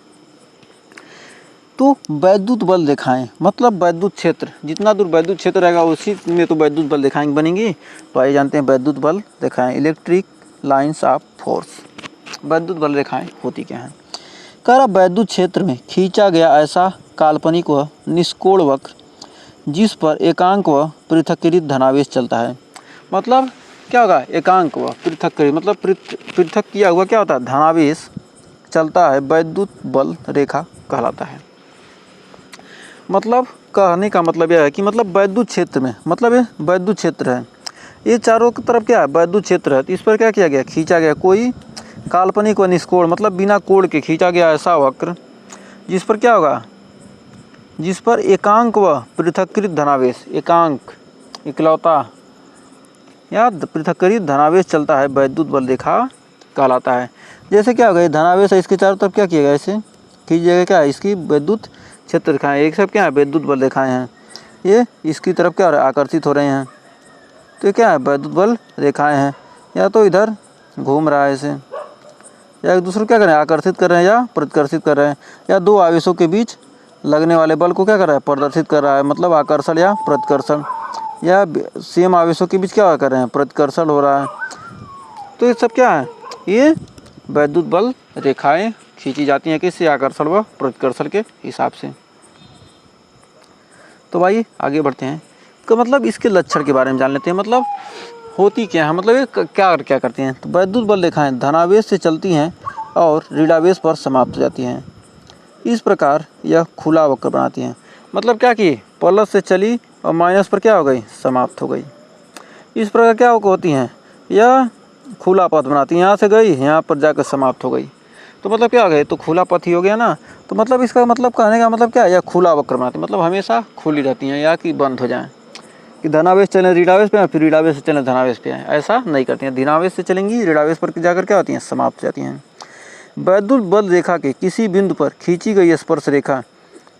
तो वैद्युत बल दिखाएं, मतलब वैद्युत क्षेत्र, जितना दूर वैद्युत क्षेत्र रहेगा उसी में तो वैद्युत बल दिखाएंगे बनेंगी। तो आइए जानते हैं वैद्युत बल दिखाएं, इलेक्ट्रिक लाइंस ऑफ फोर्स। वैद्युत बल रेखाएं होती क्या हैं, कह रहा वैद्युत क्षेत्र में खींचा गया ऐसा काल्पनिक व निष्कोण वक्र जिस पर एकांक व पृथक्कृत धनावेश चलता है। मतलब क्या होगा, एकांक व पृथक्कृत, मतलब पृथक किया हुआ क्या होता है, धनावेश चलता है, वैद्युत बल रेखा कहलाता है। मतलब कहने का मतलब यह है कि मतलब वैद्युत क्षेत्र में, मतलब ये वैद्युत क्षेत्र है, ये चारों की तरफ क्या है, वैद्युत क्षेत्र है, तो इस पर क्या किया गया, खींचा गया कोई काल्पनिक व निष्कोण, मतलब बिना कोण के खींचा गया ऐसा वक्र जिस पर क्या होगा, जिस पर एकांक व पृथक्कृत धनावेश, एकांक इकलौता या पृथक्कृत धनावेश चलता है, वैद्युत बल रेखा कहलाता है। जैसे क्या होगा, ये धनावेश है, इसके चारों तरफ क्या किया गया, ऐसे खींच जगह क्या है, इसकी वैद्युत क्षेत्र रेखाएं, एक सब क्या है, वैद्युत बल रेखाएं हैं, ये इसकी तरफ क्या हो रहा है, आकर्षित हो रहे हैं, तो ये क्या है, वैद्युत बल रेखाएं हैं। या तो इधर घूम रहा है ऐसे, या एक दूसरे को क्या कर रहे हैं, आकर्षित कर रहे हैं या प्रतिकर्षित कर रहे हैं, या दो आवेशों के बीच लगने वाले बल को क्या कर रहा है, प्रदर्शित कर रहा है, मतलब आकर्षण या प्रतिकर्षण, या सेम आवेशों के बीच क्या कर रहे हैं, प्रतिकर्षण हो रहा है। तो ये सब क्या है, ये वैद्युत बल रेखाएं खींची जाती हैं, किससे, आकर्षण व प्रतिकर्षण के हिसाब से। तो भाई आगे बढ़ते हैं, तो मतलब इसके लक्षण के बारे में जान लेते हैं, मतलब होती क्या है, मतलब ये क्या करती हैं। तो वैद्युत बल रेखाएं धनावेश से चलती हैं और ऋणावेश पर समाप्त हो जाती हैं। इस प्रकार यह खुला वक्र बनाती हैं, मतलब क्या की, प्लस से चली और माइनस पर क्या हो गई, समाप्त हो गई। इस प्रकार क्या होती हैं, यह खुला पथ बनाती हैं, यहाँ से गई यहाँ पर जाकर समाप्त हो गई, तो मतलब क्या हो गया, तो खुला पथ ही हो गया ना। तो मतलब इसका मतलब कहने का मतलब क्या है, यह खुला वक्र बनाती है, मतलब हमेशा खुली रहती हैं, या कि बंद हो जाएं, कि धनावेश चलें ऋणावेश पे, फिर ऋणावेश से चलें धनावेश पे, ऐसा नहीं करती हैं। धनावेश से चलेंगी, ऋणावेश पर जाकर क्या होती हैं, समाप्त हो जाती हैं। वैद्युत बल रेखा के किसी बिंदु पर खींची गई स्पर्श रेखा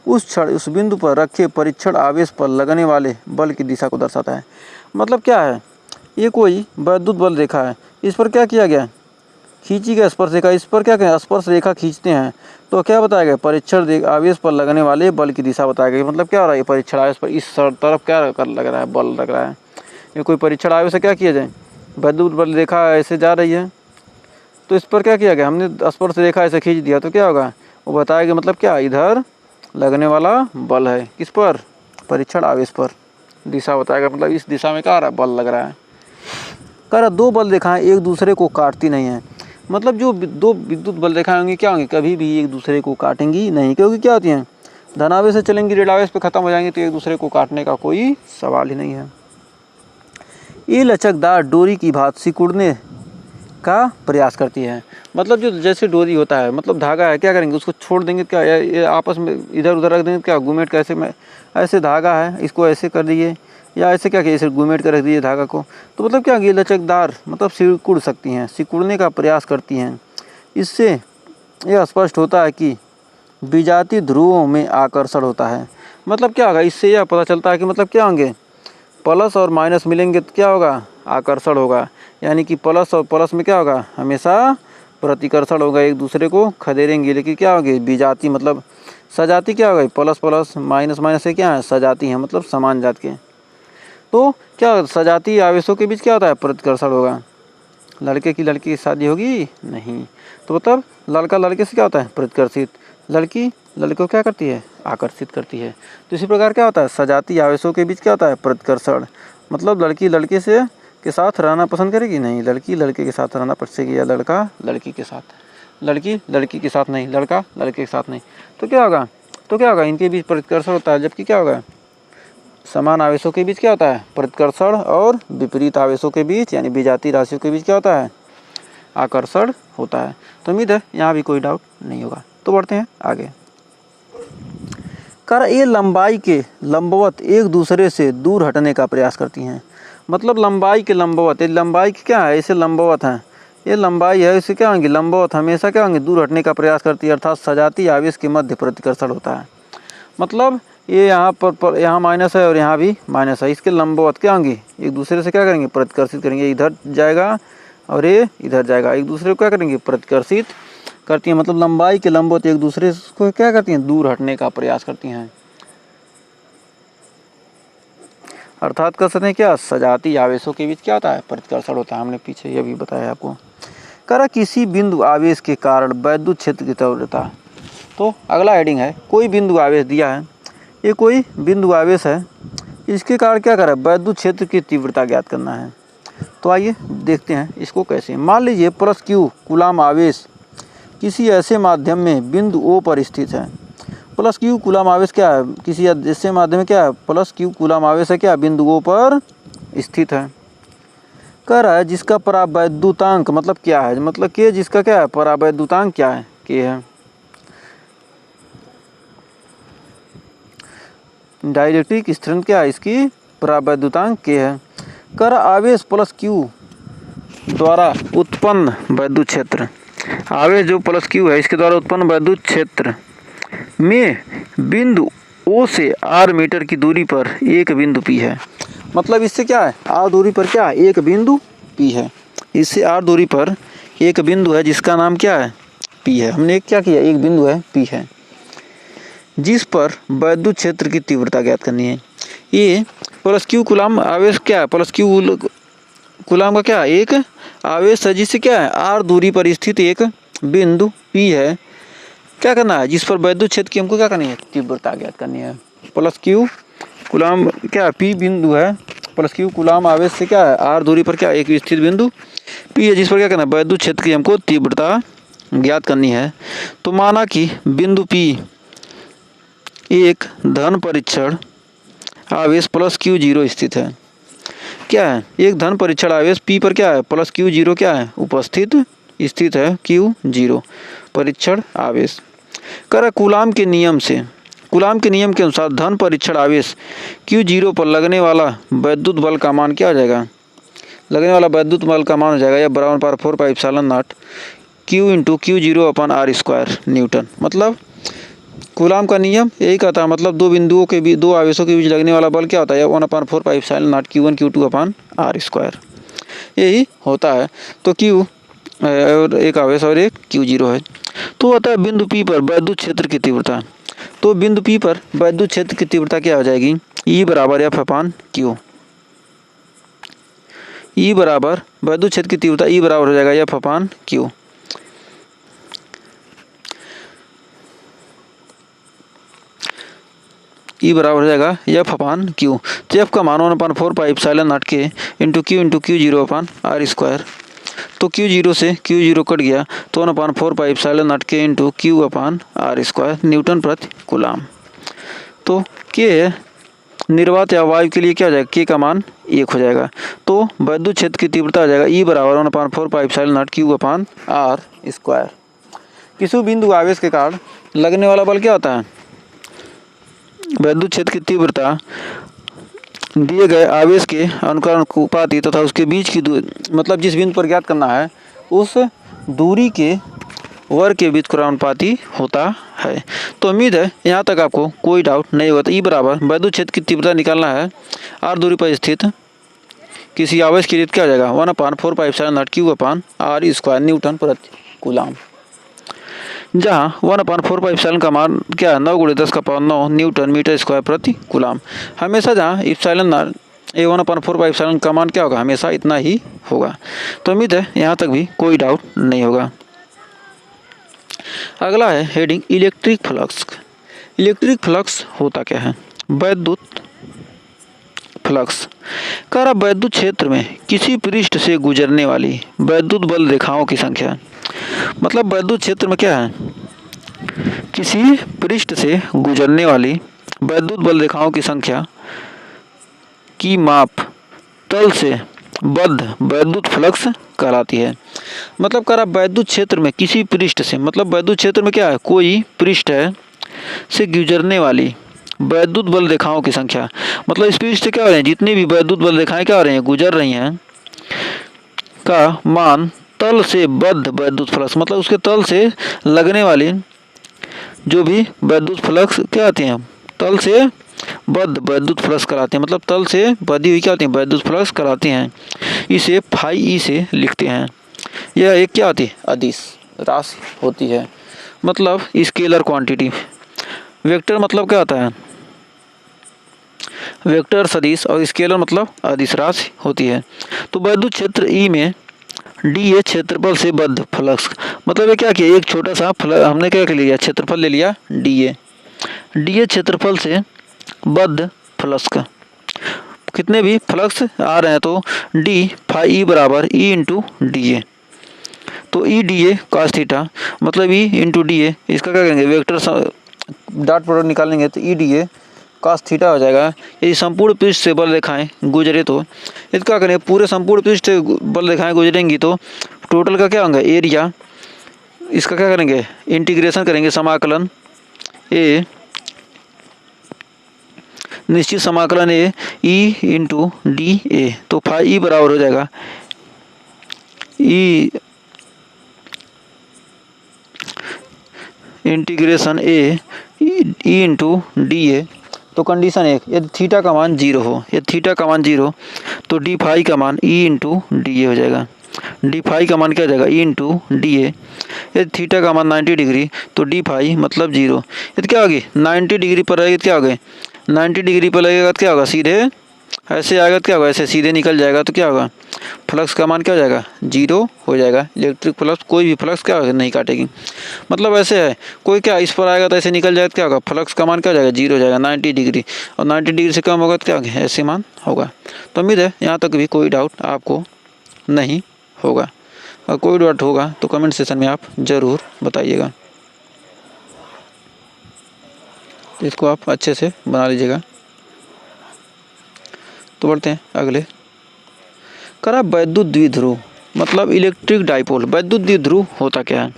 उस क्षण उस बिंदु पर रखे परीक्षण आवेश पर लगने वाले बल की दिशा को दर्शाता है। मतलब क्या है, ये कोई वैद्युत बल रेखा है, इस पर क्या किया गया, खींची गई स्पर्श रेखा, इस पर क्या करें, स्पर्श रेखा खींचते हैं तो क्या बताया गया, परीक्षण आवेश पर लगने वाले बल की दिशा बताया गया। मतलब क्या हो रहा है, परीक्षण आवेश पर इस तरफ क्या लग रहा है, बल लग रहा है। ये कोई परीक्षण आवेश से क्या किया जाए, वैद्युत बल रेखा ऐसे जा रही है, तो इस पर क्या किया गया, हमने स्पर्श रेखा ऐसे खींच दिया, तो क्या होगा, वो बताया गया, मतलब क्या, इधर लगने वाला बल है, किस पर, परीक्षण आवेश पर, दिशा बताएगा, मतलब इस दिशा में क्या आ रहा है, बल लग रहा है। कह रहा दो बल रेखाएं एक दूसरे को काटती नहीं हैं, मतलब जो दो विद्युत बल रेखाएं होंगी क्या होंगी, कभी भी एक दूसरे को काटेंगी नहीं, क्योंकि क्या होती हैं, धनावेश से चलेंगी, ऋणावेश पे खत्म हो जाएंगी, तो एक दूसरे को काटने का कोई सवाल ही नहीं है। ये लचकदार डोरी की भांति सिकुड़ने का प्रयास करती है, मतलब जो जैसे डोरी होता है, मतलब धागा है, क्या करेंगे, उसको छोड़ देंगे क्या, ये आपस में इधर उधर रख देंगे क्या, घुमेट कैसे में, ऐसे धागा है, इसको ऐसे कर दीजिए, या ऐसे क्या किए, ऐसे घुमेट कर रख दीजिए धागा को, तो मतलब क्या, ये लचकदार, मतलब सिकुड़ सकती हैं, सिकुड़ने का प्रयास करती हैं। इससे यह स्पष्ट होता है कि विजातीय ध्रुवों में आकर्षण होता है। मतलब क्या होगा, इससे यह पता चलता है कि मतलब क्या होंगे, प्लस और माइनस मिलेंगे तो क्या होगा, आकर्षण होगा, यानी कि प्लस और प्लस में क्या होगा, हमेशा प्रतिकर्षण होगा, एक दूसरे को खदेड़ेंगे, लेकिन क्या होगी विजातीय मतलब सजाती क्या होगा, प्लस प्लस माइनस माइनस से क्या है सजाती है, मतलब समान जात के। तो क्या सजातीय आवेशों के बीच क्या होता है प्रतिकर्षण होगा। लड़के की लड़की की शादी होगी नहीं, तो मतलब लड़का लड़के से क्या होता है प्रतिकर्षित, लड़की लड़के को क्या करती है आकर्षित करती है। तो इसी प्रकार क्या होता है सजातीय आवेशों के बीच क्या होता है प्रतिकर्षण, मतलब लड़की लड़के से के साथ रहना पसंद करेगी नहीं, लड़की लड़के के साथ रहना पसंद करेगी, या लड़का लड़की के साथ, लड़की लड़की के साथ नहीं, लड़का लड़के के साथ नहीं। तो क्या होगा, इनके बीच प्रतिकर्षण होता है। जबकि क्या होगा समान आवेशों के बीच क्या होता है प्रतिकर्षण, और विपरीत आवेशों के बीच यानी विजातीय राशियों के बीच क्या होता है आकर्षण होता है। तो उम्मीद है यहाँ भी कोई डाउट नहीं होगा। तो बढ़ते हैं आगे। कर ये लंबाई के लंबवत एक दूसरे से दूर हटने का प्रयास करती हैं, मतलब लंबाई के लंबवत, लंबाई की क्या है ऐसे लंबवत हैं, ये लंबाई है इसे क्या होंगी लंबवत, हमेशा क्या होंगे दूर हटने का प्रयास करती है, अर्थात सजातीय आवेश के मध्य प्रतिकर्षण होता है। मतलब ये यहाँ पर यहाँ माइनस है और यहाँ भी माइनस है, इसके लंबवत क्या होंगी एक दूसरे से क्या करेंगे प्रतिकर्षित करेंगे, इधर जाएगा और ये इधर जाएगा, एक दूसरे को क्या करेंगे प्रतिकर्षित करती हैं। मतलब लंबाई के लंबवत एक दूसरे को क्या करती हैं दूर हटने का प्रयास करती हैं, अर्थात कर सकते हैं क्या सजातीय आवेशों के बीच क्या होता है प्रतिकर्षण होता है। हमने पीछे ये भी बताया आपको। करा किसी बिंदु आवेश के कारण वैद्युत क्षेत्र की तीव्रता, तो अगला हेडिंग है कोई बिंदु आवेश दिया है, ये कोई बिंदु आवेश है, इसके कारण क्या करा वैद्युत क्षेत्र की तीव्रता ज्ञात करना है। तो आइए देखते हैं इसको कैसे। मान लीजिए प्लस क्यू कूलाम आवेश किसी ऐसे माध्यम में बिंदु ओ पर स्थित है, प्लस क्यू कूलाम आवेश क्या है किसी ऐसे माध्यम में क्या है प्लस क्यू कूलाम आवेश है क्या बिंदु ओ पर स्थित है। कह रहा है जिसका परावैद्युतांक मतलब क्या है, मतलब के जिसका क्या है परावैद्युतांक क्या है के है। डाइलेक्ट्रिक स्ट्रेंथ क्या है इसकी परावैद्युतांक के है। कर आवेश प्लस क्यू द्वारा उत्पन्न वैद्युत क्षेत्र, आवेश जो प्लस क्यू है इसके द्वारा उत्पन्न वैद्युत क्षेत्र में बिंदु ओ से आर मीटर की दूरी पर एक बिंदु पी है, मतलब इससे क्या है आर दूरी पर क्या है एक बिंदु पी है, इससे आर दूरी पर एक बिंदु है जिसका नाम क्या है पी है। हमने क्या किया एक बिंदु है पी है जिस पर वैद्युत क्षेत्र की तीव्रता ज्ञात करनी है। ये प्लस क्यू कूलाम आवेश क्या है प्लस क्यू कूलाम का क्या एक आवेश है जिससे क्या है आर दूरी पर स्थित एक बिंदु पी है, क्या करना है जिस पर वैद्युत क्षेत्र की हमको क्या करनी है तीव्रता ज्ञात करनी है। प्लस क्यू कूलाम क्या पी बिंदु है, प्लस क्यू कूलाम आवेश से क्या है आर दूरी पर क्या एक स्थित बिंदु पी है जिस पर क्या करना है वैद्युत क्षेत्र की हमको तीव्रता ज्ञात करनी है। तो माना कि बिंदु पी एक धन परीक्षण आवेश प्लस क्यू जीरो स्थित है, क्या है एक धन परीक्षण आवेश पी पर क्या है प्लस क्यू जीरो क्या है उपस्थित स्थित है क्यू जीरो परीक्षण आवेश। कर कूलाम के नियम से कूलाम के नियम के अनुसार धन परीक्षण आवेश क्यू जीरो पर लगने वाला वैद्युत बल का मान क्या हो जाएगा, लगने वाला वैद्युत बल का मान हो जाएगा या बराबर power 4 pi epsilon not Q into Q zero upon R square newton. मतलब कूलाम का नियम यही कहता है, मतलब दो बिंदुओं के बीच दो आवेशों के बीच लगने वाला बल क्या होता है 1/4 pi epsilon not Q1 Q2 upon R square यही होता है। तो Q और एक आवेश और एक Q0 है। तो होता है बिंदु P पर वैद्युत क्षेत्र की तीव्रता, तो बिंदु P पर वैद्युत क्षेत्र की तीव्रता क्या हो जाएगी E बराबर F/Q, E बराबर वैद्युत क्षेत्र की तीव्रता E बराबर हो जाएगा F/Q। ई बराबर हो जाएगा F/Q, तो F का मान 1/4 पाई एप्सिलॉन नॉट के into Q zero upon R square, तो Q0 से Q0 कट गया तो 1/4 पाई एप्सिलॉन नॉट के into Q upon R square newton प्रति कूलाम। तो के निर्वात या वायु के लिए क्या हो जाएगा के का मान 1 हो जाएगा, तो वैद्युत क्षेत्र की तीव्रता आ जाएगा E बराबर 1/4 pi epsilon not Q upon R square. किसी बिंदु आवेश के कारण लगने वाला बल क्या होता है वैद्युत क्षेत्र की तीव्रता दिए गए आवेश के अनुपाती तथा उसके बीच की मतलब जिस बिंदु पर ज्ञात करना है उस दूरी के वर्ग के बीच क्रमानुपाती होता है। तो उम्मीद है यहाँ तक आपको कोई डाउट नहीं होगा। ई बराबर वैद्युत क्षेत्र की तीव्रता निकालना है आर दूरी पर स्थित किसी आवेश के लिए क्या हो जाएगा 1/4 pi epsilon not Q upon R square newton प्रति कूलाम, जहाँ 1/4 का मान क्या है 9 × 10⁻9 न्यूटन मीटर स्क्वायर प्रति कूलाम। हमेशा जहाँ इप्सिलॉन ए 1/4 का मान क्या होगा, हमेशा इतना ही होगा। तो उम्मीद है यहाँ तक भी कोई डाउट नहीं होगा। अगला है heading electric flux. Electric flux होता क्या है? वैद्युत फ्लक्स कह रहा वैद्युत क्षेत्र में किसी पृष्ठ से गुजरने वाली वैद्युत बल रेखाओं की संख्या। मतलब वैद्युत क्षेत्र में क्या है, किसी पृष्ठ से गुजरने वाली वैद्युत बल रेखाओं की संख्या की माप तल से बद्ध वैद्युत फ्लक्स कहलाती है। मतलब कह रहा वैद्युत क्षेत्र में किसी पृष्ठ से, मतलब वैद्युत क्षेत्र में क्या है, कोई पृष्ठ है से गुजरने वाली वैद्युत बल रेखाओं की संख्या। मतलब इस पृष्ठ से क्या हो रहे हैं, जितनी भी वैद्युत बल रेखाएं क्या हो रही हैं, गुजर रही हैं, का मान तल से बद्ध वैद्युत फ्लक्स, मतलब उसके तल से लगने वाली जो भी वैद्युत फ्लक्स क्या आती हैं, तल से बद्ध वैद्युत फ्लक्स कराते हैं। मतलब तल से बधी हुई क्या होती है, वैद्युत फ्लक्स कराते हैं। इसे फाई ई से लिखते हैं। यह एक क्या होती है, अदिश राशि होती है, मतलब स्केलर क्वांटिटी। वेक्टर मतलब क्या होता है, वेक्टर सदिश, और स्केलर मतलब अदिश राशि होती है। तो वैद्युत क्षेत्र ई में डी ए क्षेत्रफल से बद्ध फ्लक्स, मतलब ये क्या किया, एक छोटा सा हमने क्या लिया, क्षेत्रफल ले लिया डी ए क्षेत्रफल से बद्ध फ्लक्स का कितने भी फ्लक्स आ रहे हैं तो डी फाई ई बराबर ई इंटू डी ए। तो E D A cos theta, मतलब ई इंटू डी ए, इसका क्या करेंगे, वेक्टर डॉट प्रोडक्ट निकालेंगे तो E D A cos theta हो जाएगा। यदि संपूर्ण पृष्ठ से बल रेखाएं गुजरे तो इसका क्या करेंगे, पूरे संपूर्ण पृष्ठ से बल रेखाएं गुजरेंगी तो टोटल का क्या होगा, एरिया, इसका क्या करेंगे, इंटीग्रेशन करेंगे, समाकलन ए, निश्चित समाकलन ए ई इंटू डी ए। तो फाई ई बराबर हो जाएगा E integration A E into D A. तो कंडीशन एक, यदि थीटा का मान 0 हो, यदि थीटा का मान 0 तो डी फाई का मान ई इंटू डी ए हो जाएगा। डी फाई का मान क्या हो जाएगा, ई इंटू डी ए। यदि थीटा का मान 90 डिग्री तो डी फाई मतलब 0। यदि क्या होगी 90 डिग्री पर रहेगी तो क्या होगा, 90 डिग्री पर लगेगा तो क्या होगा, सीधे ऐसे आएगा तो क्या होगा, ऐसे सीधे निकल जाएगा तो क्या होगा, फ्लक्स का मान क्या हो जाएगा, 0 हो जाएगा। इलेक्ट्रिक फ्लक्स कोई भी फ्लक्स क्या होगा, नहीं काटेगी। मतलब ऐसे है, कोई क्या इस पर आएगा तो ऐसे निकल जाएगा तो क्या होगा, फ्लक्स का मान क्या हो जाएगा, 0 हो जाएगा 90 डिग्री, और 90 डिग्री से कम होगा तो क्या होगा, ऐसे मान होगा। तो उम्मीद है यहाँ तक भी कोई डाउट आपको नहीं होगा। और कोई डाउट होगा तो कमेंट सेशन में आप ज़रूर बताइएगा। तो इसको आप अच्छे से बना लीजिएगा। तो बढ़ते हैं अगले। करा वैद्युत द्विध्रुव मतलब इलेक्ट्रिक डाइपोल। वैद्युत द्विध्रुव होता क्या है,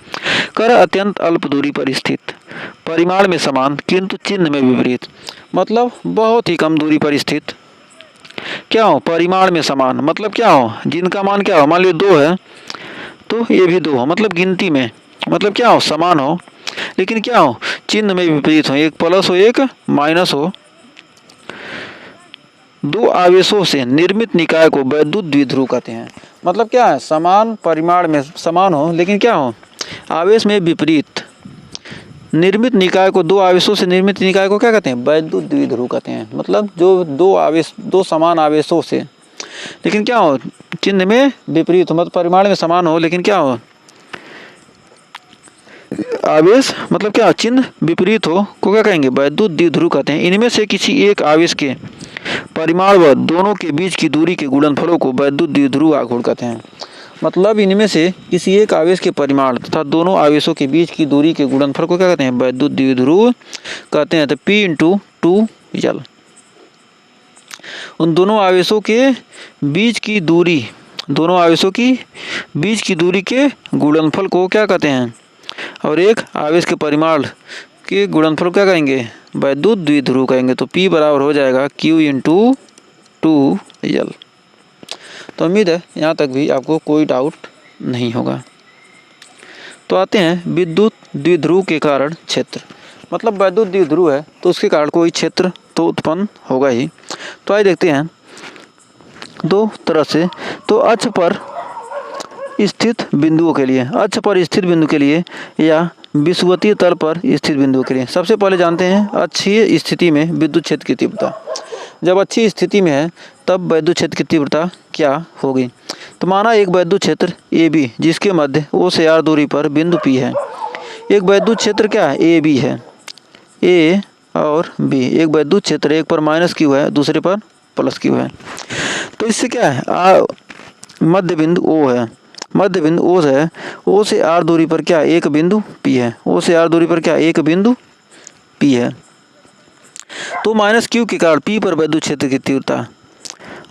करा अत्यंत अल्प दूरी पर स्थित, परिमाण में समान किंतु चिन्ह में विपरीत। मतलब बहुत ही कम दूरी पर स्थित क्या हो, परिमाण में समान, मतलब क्या हो, जिनका मान क्या हो, मान लीजिए 2 है तो ये भी 2 हो, मतलब गिनती में, मतलब क्या हो, समान हो, लेकिन क्या हो, चिन्ह में विपरीत हो, एक प्लस हो एक माइनस हो। 2 आवेशों से निर्मित निकाय को वैद्युत द्विध्रुव कहते हैं। मतलब क्या है, समान परिमाण में समान हो लेकिन क्या हो, आवेश में विपरीत निर्मित निकाय को, 2 आवेशों से निर्मित निकाय को क्या कहते हैं, वैद्युत द्विध्रुव कहते हैं। मतलब जो 2 समान आवेशों से, लेकिन क्या हो, चिन्ह में विपरीत हो, मतलब परिमाण में समान हो लेकिन क्या हो, आवेश मतलब क्या, चिन्ह विपरीत हो को क्या कहेंगे, वैद्युत द्विध्रुव कहते हैं। इनमें से किसी एक आवेश के परिमाण व दोनों के बीच की दूरी के गुणनफलों को वैद्युत द्विध्रुव आघूर्ण कहते हैं। मतलब इनमें से किसी एक आवेश के परिमाण तथा दोनों आवेशों के बीच की दूरी के गुणनफल को क्या कहते हैं, वैद्युत द्विध्रुव कहते हैं। तो P × 2L, उन दोनों आवेशों के बीच की दूरी, दोनों आवेशों की बीच की दूरी के गुणनफल को क्या कहते हैं, और एक आवेश के परिमाण के गुणनफल क्या कहेंगे, वैद्युत द्विध्रुव कहेंगे। तो P बराबर हो जाएगा Q × 2L। तो उम्मीद है यहाँ तक भी आपको कोई डाउट नहीं होगा। तो आते हैं विद्युत द्विध्रुव के कारण क्षेत्र। मतलब वैद्युत द्विध्रुव है तो उसके कारण कोई क्षेत्र तो उत्पन्न होगा ही। तो आइए देखते हैं 2 तरह से। तो अक्ष पर स्थित बिंदुओं के लिए, अक्ष पर स्थित बिंदु के लिए या विषुवतीय तल पर स्थित बिंदुओं के लिए। सबसे पहले जानते हैं अक्षीय स्थिति में विद्युत क्षेत्र की तीव्रता। जब अक्षीय स्थिति में है तब विद्युत क्षेत्र की तीव्रता क्या होगी। तो माना एक विद्युत क्षेत्र ए बी जिसके मध्य ओ से आर दूरी पर बिंदु पी है। एक विद्युत क्षेत्र क्या है, ए बी है, ए और बी। एक विद्युत क्षेत्र एक पर माइनस क्यू है, दूसरे पर प्लस क्यू है। तो इससे क्या है, मध्य बिंदु ओ है, मध्य बिंदु ओ है, ओ से आर दूरी पर क्या एक बिंदु पी है, ओ से आर दूरी पर क्या एक बिंदु पी है। तो माइनस क्यू के कारण पी पर विद्युत क्षेत्र की तीव्रता,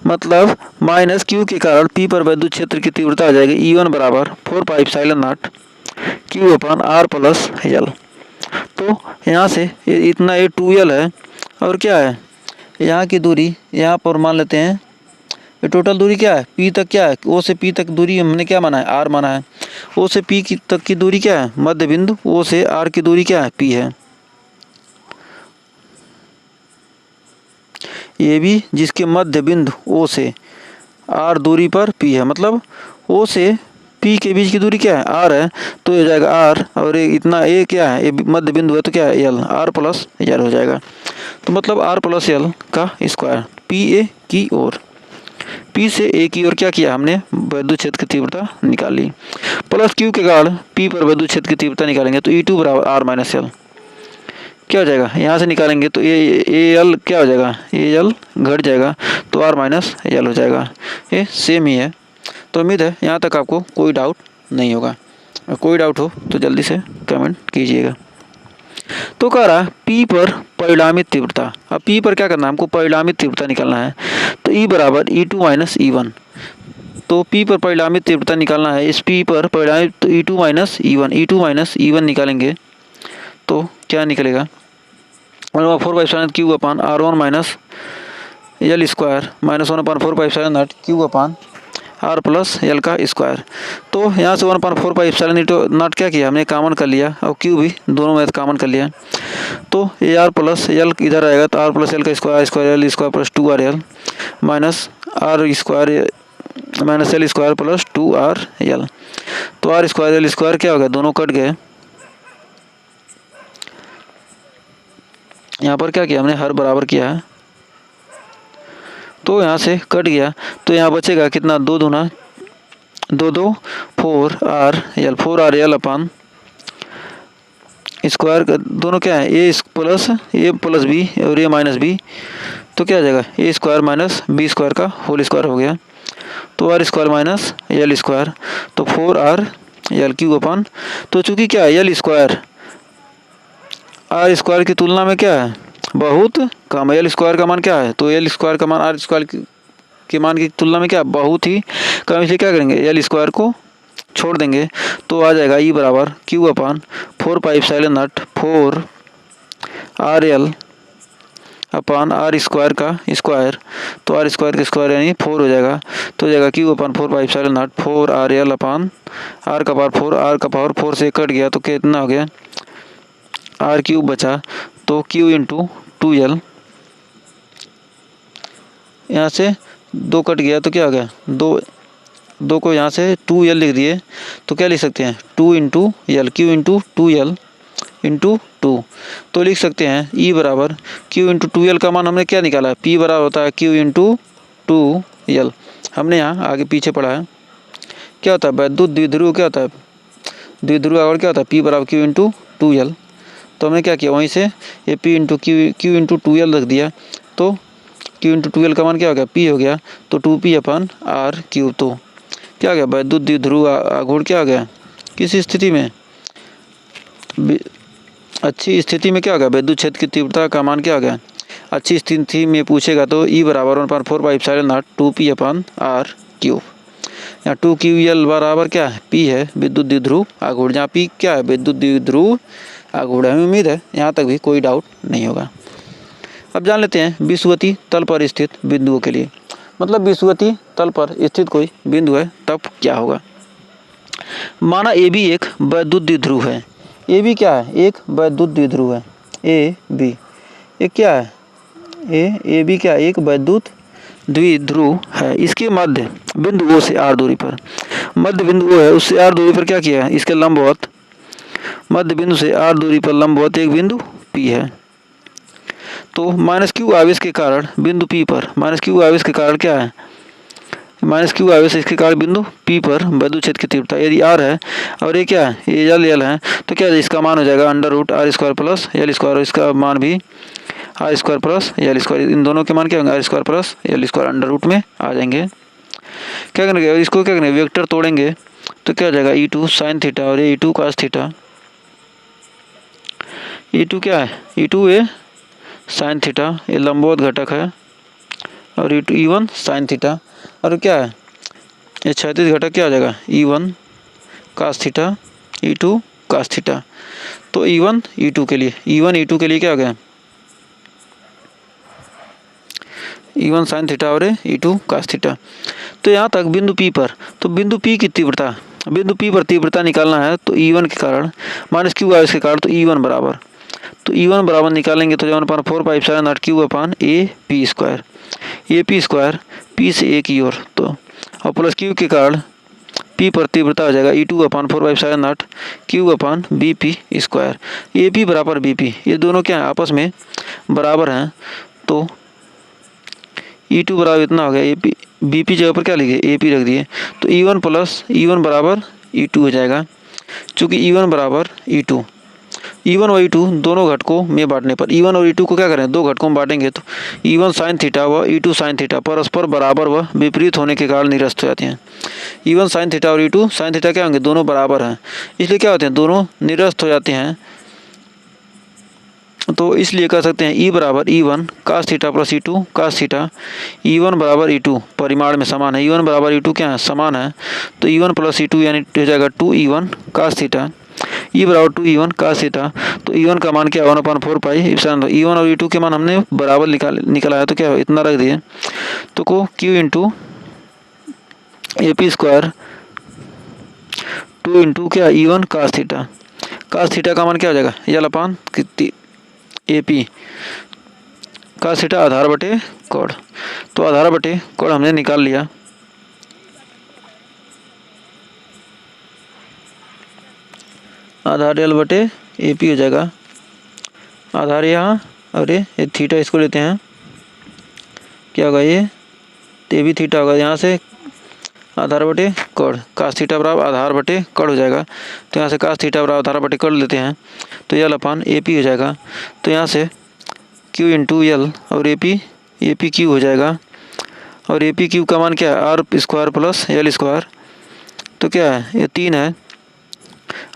मतलब माइनस क्यू के कारण पी पर विद्युत क्षेत्र की तीव्रता आ जाएगी E1 बराबर 4πε0 Q upon R plus L. तो यहाँ से इतना ये 2L है और क्या है यहाँ की दूरी, यहाँ पर मान लेते हैं ये टोटल दूरी क्या है P तक, क्या है O से P तक दूरी हमने क्या माना है, R माना है। O से P तक की दूरी क्या है, मध्य बिंदु O से R की दूरी क्या है, P है। ये भी जिसके मध्य बिंदु O से R दूरी पर P है, मतलब O से P के बीच की दूरी क्या है, R है, तो हो जाएगा R और इतना A क्या है, ये मध्य बिंदु है तो क्या है L, R प्लस L हो जाएगा। तो मतलब R प्लस L का स्क्वायर P A की ओर, P से A की ओर क्या किया हमने, विद्युत क्षेत्र की तीव्रता निकाली। प्लस Q के कारण P पर विद्युत क्षेत्र की तीव्रता निकालेंगे तो E2 बराबर R माइनस L क्या हो जाएगा, यहाँ से निकालेंगे तो AL क्या हो जाएगा, AL घट जाएगा तो R माइनस L हो जाएगा। ये सेम ही है। तो उम्मीद है यहाँ तक आपको कोई डाउट नहीं होगा। अगर कोई डाउट हो तो जल्दी से कमेंट कीजिएगा। तो कह रहा P पर परिणामित तीव्रता, अब P पर क्या करना है हमको, परिणामित तीव्रता निकालना है। तो E बराबर E2 माइनस E1, तो P पर परिणामित तीव्रता निकालना है, इस P पर परिणामित तो E2 minus E1, E2 minus E1 निकालेंगे तो क्या निकलेगा, 1/4 Q upon R1 minus L square minus 1/4 Q upon R plus L का स्क्वायर। तो यहाँ से 1/4 क्या किया हमने, कॉमन कर लिया और Q भी दोनों में कॉमन कर लिया। तो ये R प्लस L इधर आएगा तो R प्लस L का square L square plus 2RL minus R square minus L square plus 2RL। तो R स्क्वायर L स्क्वायर क्या हो गया, दोनों कट गए। यहाँ पर क्या किया हमने, हर बराबर किया है तो यहाँ से कट गया। तो यहाँ बचेगा कितना, 2 दूना 2 2 4RL अपान स्क्वायर दोनों क्या है, ए प्लस बी और ए माइनस बी, तो क्या आ जाएगा A square minus B square का होल स्क्वायर हो गया। तो R square minus L square, तो 4RL क्यू अपान, तो चूँकि क्या है एल स्क्वायर आर स्क्वायर की तुलना में क्या है बहुत कम, एल स्क्वायर का मान क्या है, तो एल स्क्वायर का मान आर स्क्वायर के मान की तुलना में क्या बहुत ही कम, इसलिए क्या करेंगे एल स्क्वायर को छोड़ देंगे तो आ जाएगा E बराबर Q upon 4πε0 4RL upon R square का स्क्वायर, तो आर स्क्वायर का स्क्वायर यानी 4 हो जाएगा। तो हो जाएगा Q upon 4πε0 4RL upon R का पावर 4, आर का पावर 4 से कट गया तो कितना हो गया आर क्यूब बचा, तो Q इंटू 2L, यहाँ से 2 कट गया तो क्या हो गया, 2 को यहाँ से 2L लिख दिए तो क्या लिख सकते हैं 2 into L, Q into 2L into 2, तो लिख सकते हैं E बराबर Q इंटू 2L का मान हमने क्या निकाला है, P बराबर होता है Q इंटू 2L। हमने यहाँ आगे पीछे पढ़ा है क्या होता है वैद्युत द्विध्रुव, क्या होता है द्विध्रुव और क्या होता है P बराबर Q इंटू 2L। तो हमने क्या किया वहीं से ये P into Q into 2L रख दिया, तो Q इंटू 2L का मान क्या हो गया P हो गया, तो 2P अपन R क्यूब। तो क्या हो गया वैद्युत द्विध्रुव आघूर्ण क्या हो गया, किस स्थिति में, अच्छी स्थिति में क्या हो गया विद्युत क्षेत्र की तीव्रता का मान क्या हो गया, अच्छी स्थिति में पूछेगा तो E बराबर 1/4 2P अपन R क्यूब। यहाँ 2QL बराबर क्या है P है विद्युत द्विध्रुव आघूर्ण, जहाँ P क्या है विद्युत द्विध्रुव आघूर्ण। हमें उम्मीद है यहाँ तक भी कोई डाउट नहीं होगा। अब जान लेते हैं विषुवतीय तल पर स्थित बिंदुओं के लिए, मतलब विषुवतीय तल पर स्थित कोई बिंदु है तब क्या होगा। माना AB एक वैद्युत द्विध्रुव है, AB क्या है एक वैद्युत द्विध्रुव है, AB एक क्या है AB क्या एक वैद्युत द्विध्रुव है। इसके मध्य बिंदु O से R दूरी पर, मध्य बिंदु वो है, उससे r दूरी पर क्या किया है, इसके लंबवत, मध्य बिंदु से r दूरी पर लंबवत एक बिंदु P है। तो माइनस क्यू आवेश के कारण बिंदु P पर, माइनस क्यू आवेश के कारण क्या है, माइनस क्यू आवेश इसके कारण बिंदु P पर वैद्युत क्षेत्र की तीव्रता यदि r है और ये क्या है, ये L है, तो क्या है, इसका मान हो जाएगा under root r square plus L square, इसका मान भी r square plus L square, इन दोनों के मान क्या होंगे, r square plus L square under root में आ जाएंगे। क्या करेंगे, इसको क्या करेंगे, वेक्टर तोड़ेंगे तो क्या हो जाएगा, E2 साइन थीटा और ये E2 cos थीटा, E2 क्या है, E2 ये साइन थीटा, ये लंबवत घटक है, और E1 साइन थीटा, और क्या है ये क्षैतिज घटक क्या हो जाएगा, E1 cos theta, E2 cos theta. तो E1 E2 के लिए, E1 E2 के लिए क्या हो गया, E1 साइन थीटा और E2 cos थीटा। तो यहाँ तक बिंदु P पर, तो बिंदु P की तीव्रता, बिंदु P पर तीव्रता निकालना है तो E1 के कारण माइनस क्यू आवेश के कारण, तो E1 बराबर, तो E1 बराबर निकालेंगे तो 4π Q upon A P square, A P square P से ए की ओर, तो और प्लस क्यू के कारण P पर तीव्रता हो जाएगा E2 upon 4π Q upon B P square, A P बराबर बी पी, ये दोनों क्या है आपस में बराबर हैं, तो E2 बराबर इतना हो गया, ए पी बी पी जगह पर क्या लिखे, ए पी रख दिए, तो E1 प्लस E1 बराबर E2 हो जाएगा, चूँकि E1 बराबर E2, E1 और E2 दोनों घटकों में बांटने पर, E1 और E2 को क्या करें, दो घटकों में बांटेंगे तो E1 साइन थीटा व E2 साइन थीटा परस्पर बराबर व विपरीत होने के कारण निरस्त हो जाते हैं। E1 साइन थीटा और E2 साइन थीटा क्या होंगे, दोनों बराबर हैं, इसलिए क्या होते हैं, दोनों निरस्त हो जाते हैं। तो इसलिए कह सकते हैं E बराबर E1 cos theta plus E2 cos theta, E1 बराबर E2 परिमाण में समान है, E1 बराबर E2 क्या है, समान है, तो E1 प्लस E2 यानी हो जाएगा 2E1 cos थीटा, E बराबर 2E1 cos थीटा, तो E1 का मान क्या 1/4 एप्सिलॉन, E1 और E2 के मान हमने बराबर निकाला है, तो क्या इतना रख दिए, तो को Q इंटू ए पी स्क्वायर 2 इंटू क्या E1 cos theta, cos theta का मान क्या हो जाएगा, L upon A P cos theta आधार बटे कोण, तो आधार बटे कोण हमने निकाल लिया, आधार L बटे ए पी हो जाएगा, आधार यहाँ और ये थीटा इसको लेते हैं, क्या होगा ये, तो ये भी थीटा होगा, यहाँ से आधार बटे कोण, cos थीटा बराबर आधार बटे कोण हो जाएगा, तो यहाँ से cos थीटा बराबर आधार बटे कोण लेते हैं, तो L अपान ए पी हो जाएगा, तो यहाँ से Q इंटू एल और ए पी क्यू हो जाएगा, और ए पी क्यू का मान क्या है, R square plus L square, तो क्या है ये 3 है,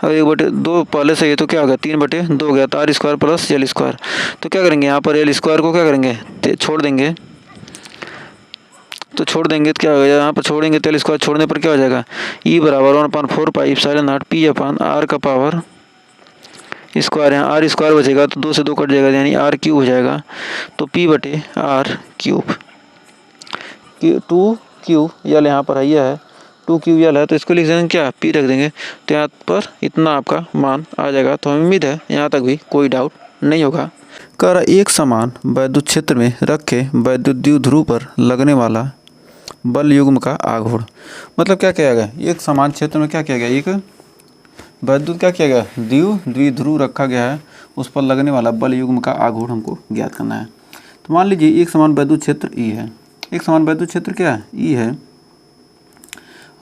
और 1/2 पहले से, ये तो क्या होगा 3/2 हो गया, तो R square plus L square, तो क्या करेंगे यहाँ पर एल स्क्वायर को क्या करेंगे, छोड़ देंगे, तो छोड़ देंगे तो क्या होगा, यहाँ पर छोड़ेंगे तो एल स्क्वायर छोड़ने पर क्या हो जाएगा, E बराबर 1/4 epsilon not P upon R का पावर स्क्वायर, यहाँ आर स्क्वायर बचेगा तो 2 से 2 कट जाएगा, यानी आर क्यूब हो जाएगा, तो P बटे आर क्यूब, 2 क्यू यल यहाँ पर है, यह है 2 क्यू यल है, तो इसको लिख देंगे क्या, P रख देंगे, तो यहाँ पर इतना आपका मान आ जाएगा। तो हमें उम्मीद है यहाँ तक भी कोई डाउट नहीं होगा। कह रहा एक समान वैद्युत क्षेत्र में रखे वैद्युत द्विध्रुव पर लगने वाला बल युग्म का आघूर्ण, मतलब क्या किया गया, एक समान क्षेत्र में क्या किया गया, एक वैद्युत क्या किया गया द्विध्रुव रखा गया है, उस पर लगने वाला बल युग्म का आघूर्ण हमको ज्ञात करना है। तो मान लीजिए एक समान वैद्युत क्षेत्र E है, एक समान वैद्युत क्षेत्र क्या है E है,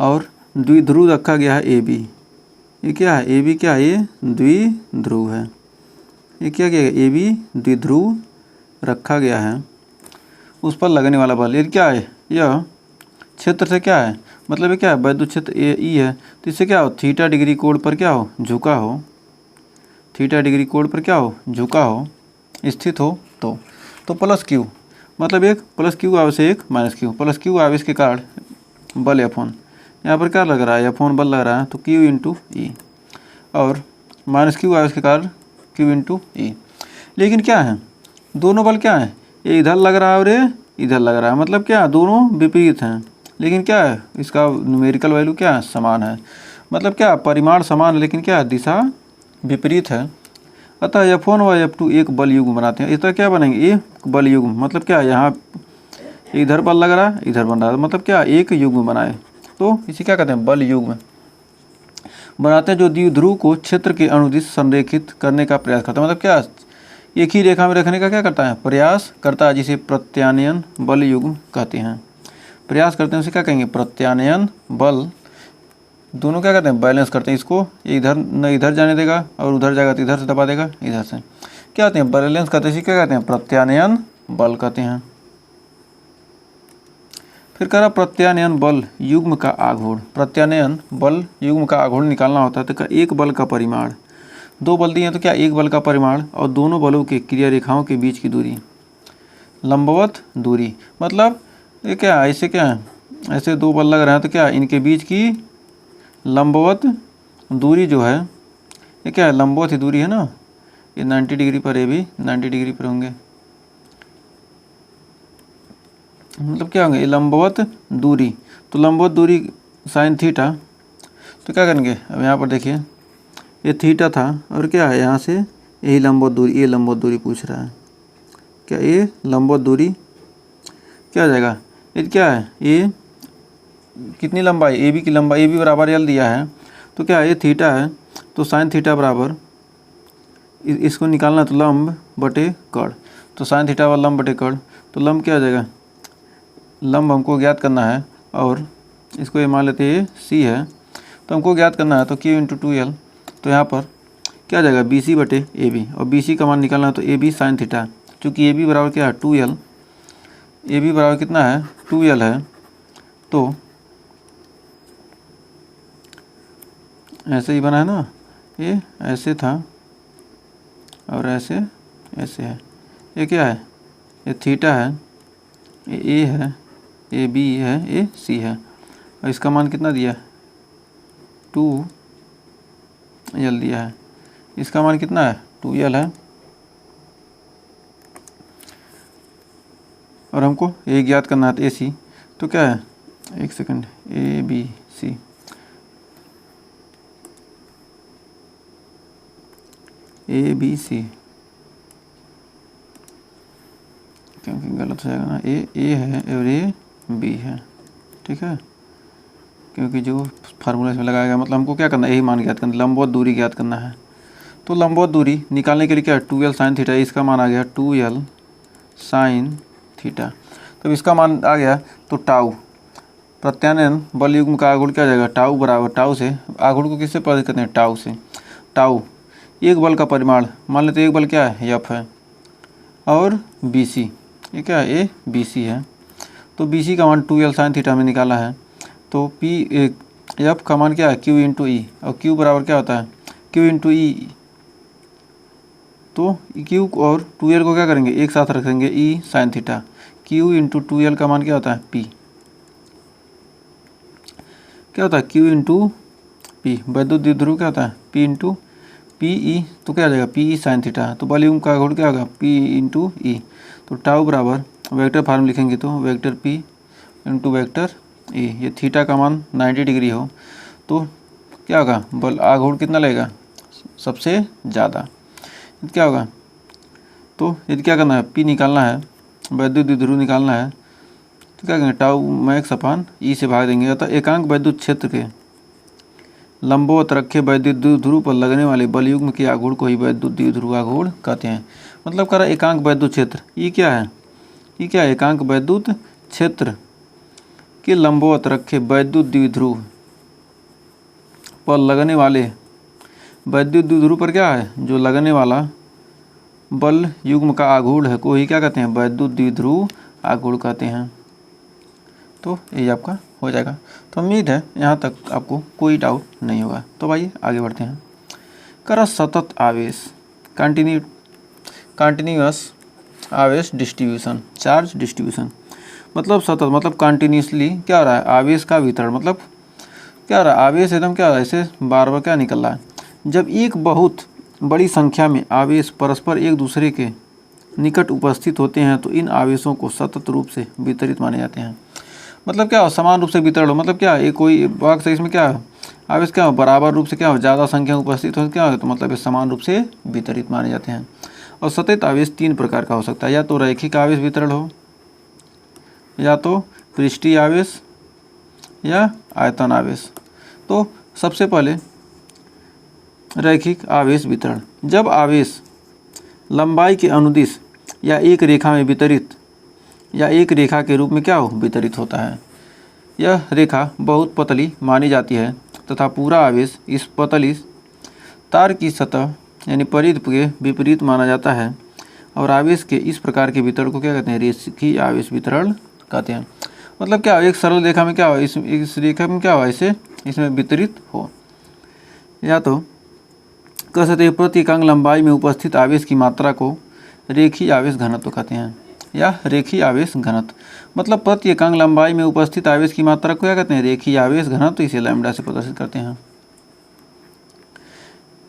और द्विध्रुव रखा गया है AB, ये क्या है AB क्या है, ये द्विध्रुव है, ये क्या किया गया AB द्विध्रुव रखा गया है, उस पर लगने वाला बल ये क्या है, यह क्षेत्र से क्या है, मतलब ये क्या है वैद्युत क्षेत्र E है, तो इससे क्या हो थीटा डिग्री कोण पर क्या हो झुका हो, थीटा डिग्री कोण पर क्या हो झुका हो स्थित हो, तो प्लस क्यू, मतलब एक प्लस क्यू आवेश एक माइनस क्यू, प्लस क्यू आवेश के कारण बल F1, यहाँ पर क्या लग रहा है F1 बल लग रहा है, तो Q इंटू ई, और माइनस क्यू आवेश के कारण Q इंटू ई। लेकिन क्या है दोनों बल क्या है, ये इधर लग रहा है और ये इधर लग रहा है, मतलब क्या दोनों विपरीत हैं, लेकिन क्या है इसका न्यूमेरिकल वैल्यू क्या है समान है, मतलब क्या परिमाण समान है लेकिन क्या दिशा विपरीत है। अतः F1 व F2 एक बल युग्म बनाते हैं, इतना क्या बनेंगे एक बल युग्म, मतलब क्या यहाँ इधर बल लग रहा है इधर बन रहा है, मतलब क्या एक युग्म बनाए, तो इसे क्या कहते हैं, बल युग्म बनाते हैं जो द्विध्रुव को क्षेत्र के अनुदिश संरेखित करने का प्रयास करता है। मतलब क्या, एक ही रेखा में रखने का क्या करता है, प्रयास करता है, जिसे प्रत्यानयन बल युग्म कहते हैं। प्रयास करते हैं उसे क्या कहेंगे, प्रत्यानयन बल। दोनों क्या करते हैं, बैलेंस करते हैं। इसको इधर न इधर जाने देगा और उधर जाएगा तो इधर से दबा देगा, इधर से क्या कहते हैं, बैलेंस करते हैं। इसे क्या कहते हैं, प्रत्यानयन बल कहते हैं। फिर कह रहा प्रत्यानयन बल युग्म का आघूर्ण। प्रत्यानयन बल युग्म का आघूर्ण निकालना होता है तो क्या, एक बल का परिमाण, दो बल दिए हैं तो क्या एक बल का परिमाण और दोनों बलों के क्रिया रेखाओं के बीच की दूरी, लंबवत दूरी। मतलब ये क्या, ऐसे क्या है, ऐसे दो बल लग रहे हैं तो क्या इनके बीच की लंबवत दूरी जो है, ये क्या है, लंबवत ही दूरी है ना। ये 90 डिग्री पर, ये भी 90 डिग्री पर होंगे। मतलब क्या होंगे, ये लंबवत दूरी। तो लंबवत दूरी साइन थीटा, तो क्या करेंगे, अब यहाँ पर देखिए ये थीटा था और क्या है यहाँ से यही लंबवत दूरी, ये लंबवत दूरी पूछ रहा है। क्या ये लंबवत दूरी क्या हो जाएगा, ये क्या है, ये कितनी लंबाई, ए बी की लंबाई, ए बी बराबर एल दिया है तो क्या ये थीटा है, तो साइन थीटा बराबर इसको निकालना तो लंब बटे कड़, तो साइन थीटा वाला लंब बटे कड़, तो लंब क्या हो जाएगा, लंब हमको ज्ञात करना है और इसको ये मान लेते हैं सी है, तो हमको ज्ञात करना है तो Q इंटू 2L, तो यहाँ पर क्या आ जाएगा BC बटे AB, और BC का मान निकालना है तो AB साइन थीटा, चूँकि AB बराबर क्या है 2L, AB बराबर कितना है 2L है, तो ऐसे ही बना है ना, ये ऐसे था और ऐसे ऐसे है, ये क्या है, ये थीटा है, ये A है, ये B है, ये C है, और इसका मान कितना दिया, 2L दिया है, इसका मान कितना है 2L है, और हमको ये ज्ञात करना है AC, तो क्या है, एक सेकंड, ABC, ABC, क्योंकि गलत हो जाएगा ना, ए है और ये B है, ठीक है, क्योंकि जो फार्मूला इसमें लगाया गया, मतलब हमको क्या करना है, यही मान ज्ञात करना, लंबवत दूरी ज्ञात करना है। तो लंबवत दूरी निकालने के लिए क्या है 2L साइन थीटा, इसका मान आ गया 2L साइन थीटा, तो इसका मान आ गया, तो टाउ प्रत्यानयन बल युग्म का आघूर्ण क्या हो जाएगा, टाउ बराबर, टाउ से आघूर्ण को किससे पता करते हैं, टाउ से, टाउ एक बल का परिमाण, मान लेते एक बल क्या है F है, और BC ये क्या है, ये BC है, तो BC का मान 2L साइन थीटा में निकाला है, तो F का मान क्या है Q इंटू ई, और Q बराबर क्या होता है Q इंटू ई, तो Q और 2L को क्या करेंगे एक साथ रखेंगे, E sine theta, Q into 2L का मान क्या होता है P, क्या होता है Q इंटू P, वैद्युत द्विध्रुव क्या होता है P इंटू PE, तो क्या आ जाएगा PE साइन थीटा, तो बल युग्म का आघूर्ण क्या होगा P इंटू ई, तो टाउ बराबर वेक्टर फार्म लिखेंगे तो vector P into vector E, ये थीटा का मान 90 डिग्री हो तो क्या होगा, बल आघूर्ण कितना लगेगा सबसे ज़्यादा, क्या होगा, तो यदि क्या करना है P निकालना है, वैद्युत द्विध्रुव निकालना है, तो क्या करेंगे टाउ मैक्स अपान ई से भाग देंगे, अतः एकांक वैद्युत क्षेत्र के लंबवत रखे वैद्युत द्विध्रुव पर लगने वाले बल युग्म के आघूर्ण को ही वैद्युत द्विध्रुव आघूर्ण कहते हैं। मतलब कह रहा एकांक वैद्युत क्षेत्र, ये क्या है, ये क्या है, एकांक वैद्युत क्षेत्र के लंबवत रखे वैद्युत द्विध्रुव पर लगने वाले, वैद्युत द्विध्रुव पर क्या है जो लगने वाला बल युग्म का आघूर्ण है को ही क्या कहते हैं, वैद्युत द्विध्रुव आघूर्ण कहते हैं। तो ये आपका हो जाएगा। तो उम्मीद है यहाँ तक आपको कोई डाउट नहीं होगा। तो भाई आगे बढ़ते हैं। करा सतत आवेश, कंटिन्यूअस आवेश डिस्ट्रीब्यूशन, चार्ज डिस्ट्रीब्यूशन, मतलब सतत मतलब कंटिन्यूसली क्या हो रहा है आवेश का वितरण, मतलब क्या हो रहा है आवेश एकदम क्या हो रहा है ऐसे बार बार क्या निकल रहा है। जब एक बहुत बड़ी संख्या में आवेश परस्पर एक दूसरे के निकट उपस्थित होते हैं तो इन आवेशों को सतत रूप से वितरित माने जाते हैं। मतलब क्या हो समान रूप से वितरण हो, मतलब क्या ये कोई वाक्य से इसमें क्या हो आवेश क्या हो बराबर रूप से क्या हो ज़्यादा संख्या उपस्थित हो क्या हो तो मतलब ये समान रूप से वितरित माने जाते हैं। और सतत आवेश तीन प्रकार का हो सकता है, या तो रैखिक आवेश वितरण हो, या तो पृष्ठीय आवेश, या आयतन आवेश। तो सबसे पहले रैखिक आवेश वितरण। जब आवेश लंबाई के अनुदिश या एक रेखा में वितरित या एक रेखा के रूप में क्या हो वितरित होता है, यह रेखा बहुत पतली मानी जाती है तथा पूरा आवेश इस पतली तार की सतह यानी परिधि के विपरीत माना जाता है और आवेश के इस प्रकार के वितरण को क्या कहते हैं, रेखीय आवेश वितरण कहते हैं। मतलब क्या, एक सरल रेखा में क्या हो, इस रेखा में क्या हो, ऐसे इसमें वितरित हो। या तो कह सकते हैं प्रति इकाई लंबाई में उपस्थित आवेश की मात्रा को रेखीय आवेश घनत्व कहते हैं, या रेखीय आवेश घनत्व। मतलब प्रति इकाई लंबाई में उपस्थित आवेश की मात्रा को क्या कहते हैं, रेखीय आवेश घनत्व। इसे लैम्ब्डा से प्रदर्शित करते हैं।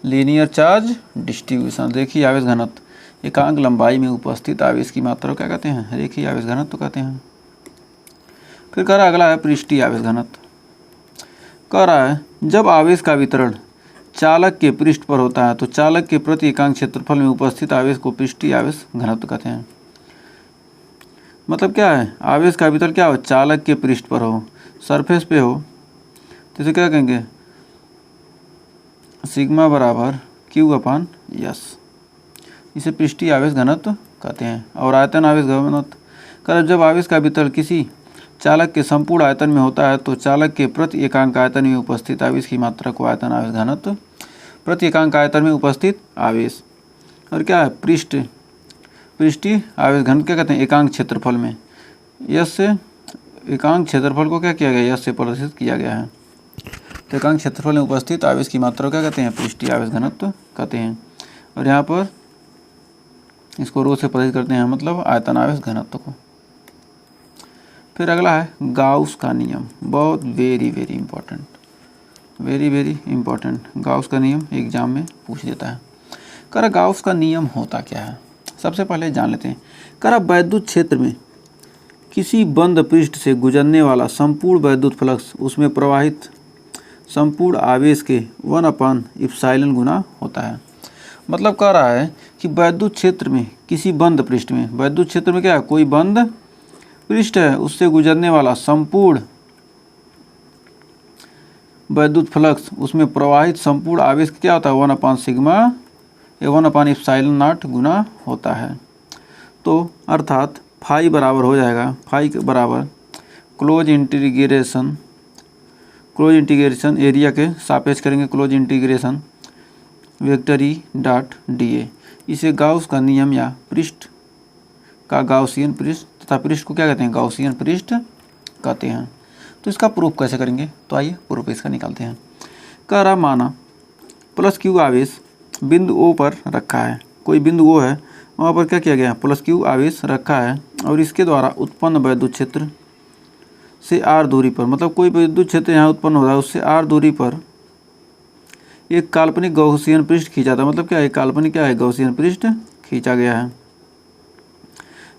लीनियर चार्ज डिस्ट्रीब्यूशन, रेखीय आवेश घनत्व। एकांक लंबाई में उपस्थित आवेश की मात्रा को क्या कहते हैं, रेखीय आवेश घनत्व कहते हैं। फिर कह रहा है अगला है पृष्ठीय आवेश घनत्व। कह रहा है जब आवेश का वितरण चालक के पृष्ठ पर होता है तो चालक के प्रति इकाई क्षेत्रफल में उपस्थित आवेश को पृष्ठीय आवेश घनत्व कहते हैं। मतलब क्या है, आवेश का वितरण क्या हो, चालक के पृष्ठ पर हो, सरफेस पे हो, तो इसे क्या कहेंगे, सिग्मा बराबर क्यू अपान यस, इसे पृष्ठीय आवेश घनत्व कहते हैं। और आयतन आवेश घनत्व कर जब आवेश का वितरण किसी चालक के संपूर्ण आयतन में होता है तो चालक के प्रति एकांक आयतन में उपस्थित आवेश की मात्रा को आयतन आवेश घनत्व, प्रति एकांक आयतन में उपस्थित आवेश। और क्या है पृष्ठीय आवेश घनत्व क्या कहते हैं, एकांक क्षेत्रफल में यस से, एकांक क्षेत्रफल को क्या किया गया, यस से प्रदर्शित किया गया है। तो एकांक क्षेत्रफल में उपस्थित आवेश की मात्रा क्या कहते हैं, पृष्ठीय आवेश घनत्व कहते हैं। और यहाँ पर इसको रो से प्रदर्शित करते हैं, मतलब आयतन आवेश घनत्व को। फिर अगला है गाउस का नियम, बहुत very very important, very very important. Gauss का नियम एग्जाम में पूछ देता है। करा गाउस का नियम होता क्या है, सबसे पहले जान लेते हैं। करा वैद्युत क्षेत्र में किसी बंद पृष्ठ से गुजरने वाला संपूर्ण वैद्युत फ्लक्स उसमें प्रवाहित संपूर्ण आवेश के 1/ε गुना होता है। मतलब कह रहा है कि वैद्युत क्षेत्र में किसी बंद पृष्ठ में, वैद्युत क्षेत्र में क्या है, कोई बंद पृष्ठ है, उससे गुजरने वाला संपूर्ण वैद्युत फ्लक्स उसमें प्रवाहित संपूर्ण आवेश क्या होता है, 1/σ/1/ε0 गुना होता है। तो अर्थात फाई बराबर हो जाएगा, फाई के बराबर क्लोज इंटीग्रेशन एरिया के सापेक्ष करेंगे, close integration vector E dot D ए। इसे गाउस का नियम या पृष्ठ का गाउसियन पृष्ठ तथा पृष्ठ को क्या कहते हैं, गाउसियन पृष्ठ कहते हैं। तो इसका प्रूफ कैसे करेंगे, तो आइए प्रूफ इसका निकालते हैं। कह रहा माना प्लस क्यू आवेश बिंदु ओ पर रखा है, कोई बिंदु ओ है, वहाँ पर क्या किया गया, प्लस क्यू आवेश रखा है और इसके द्वारा उत्पन्न वैद्युत क्षेत्र से आर दूरी पर, मतलब कोई विद्युत क्षेत्र यहाँ उत्पन्न हो रहा है उससे आर दूरी पर एक काल्पनिक गौसियन पृष्ठ खींचा था। मतलब क्या है, काल्पनिक क्या है, गौसियन पृष्ठ खींचा गया है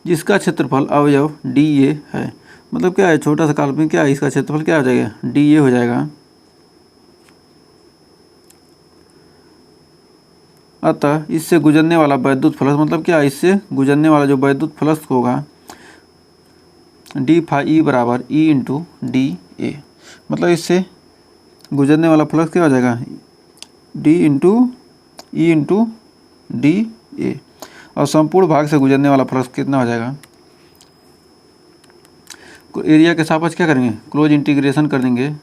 जिसका क्षेत्रफल अवयव डी ए है। मतलब क्या है, छोटा सा काल्पनिक क्या है, इसका क्षेत्रफल क्या हो जाएगा, डी ए हो जाएगा। अतः इससे गुजरने वाला वैद्युत फ्लक्स, मतलब क्या, इससे गुजरने वाला जो वैद्युत फ्लक्स होगा डी फाई ई बराबर ई इंटू डी ए। मतलब इससे गुजरने वाला फ्लक्स क्या हो जाएगा, डी इंटू ई इंटू डी ए। और संपूर्ण भाग से गुजरने वाला फ्लक्स कितना हो जाएगा, एरिया के सापेक्ष क्या करेंगे, क्लोज इंटीग्रेशन कर देंगे,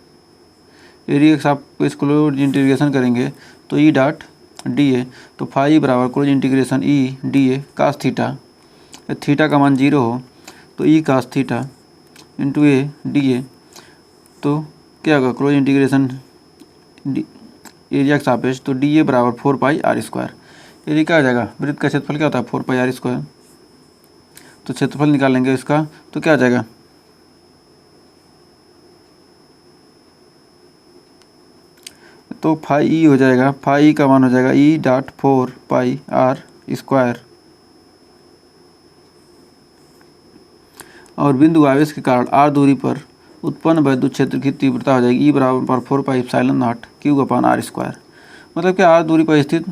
एरिया के सापेक्ष क्लोज इंटीग्रेशन करेंगे तो ई डॉट डी ए। तो फाई बराबर close integration E D A cos theta, theta का मान 0 हो तो E cos theta into A D A. तो क्या होगा, क्लोज इंटीग्रेशन एरिया के सापेक्ष, तो डी ए बराबर 4πr²। एरिया क्या हो जाएगा, वृत्त का क्षेत्रफल क्या होता है, 4πr²। तो क्षेत्रफल निकाल लेंगे इसका, तो क्या आ जाएगा, तो फाई ई हो जाएगा, फाई ई का मान हो जाएगा ई डॉट 4πr²। और बिंदु आवेश के कारण आर दूरी पर उत्पन्न वैद्युत क्षेत्र की तीव्रता हो जाएगी ई बराबर 4πε0 Q/r²। मतलब क्या, आर दूरी पर स्थित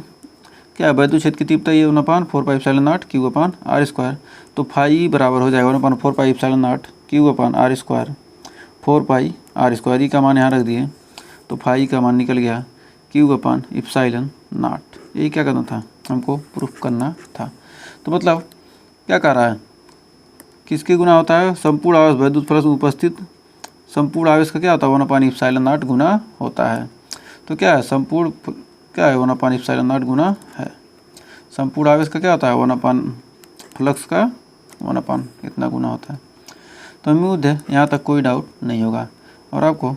क्या है, वैद्युत क्षेत्र की तीव्रता ये 1/4πε0 Q/r²। तो फाई ई बराबर हो जाएगा 1/4πε0 Q/r²। 4πr²। ई का मान यहाँ रख दिए तो फाई का मान निकल गया Q/ε0। यही क्या करना था, हमको प्रूफ करना था। तो मतलब क्या कह रहा है, किसके गुना होता है, संपूर्ण आवेश वैद्युत फ्लक्स में उपस्थित संपूर्ण आवेश का क्या होता है 1/ε0 गुना होता है। तो क्या है संपूर्ण क्या है 1/ε0 गुना है। संपूर्ण आवेश का क्या होता है 1/, फ्लक्स का 1/, इतना गुना होता है। तो उम्मीद है यहाँ तक कोई डाउट नहीं होगा और आपको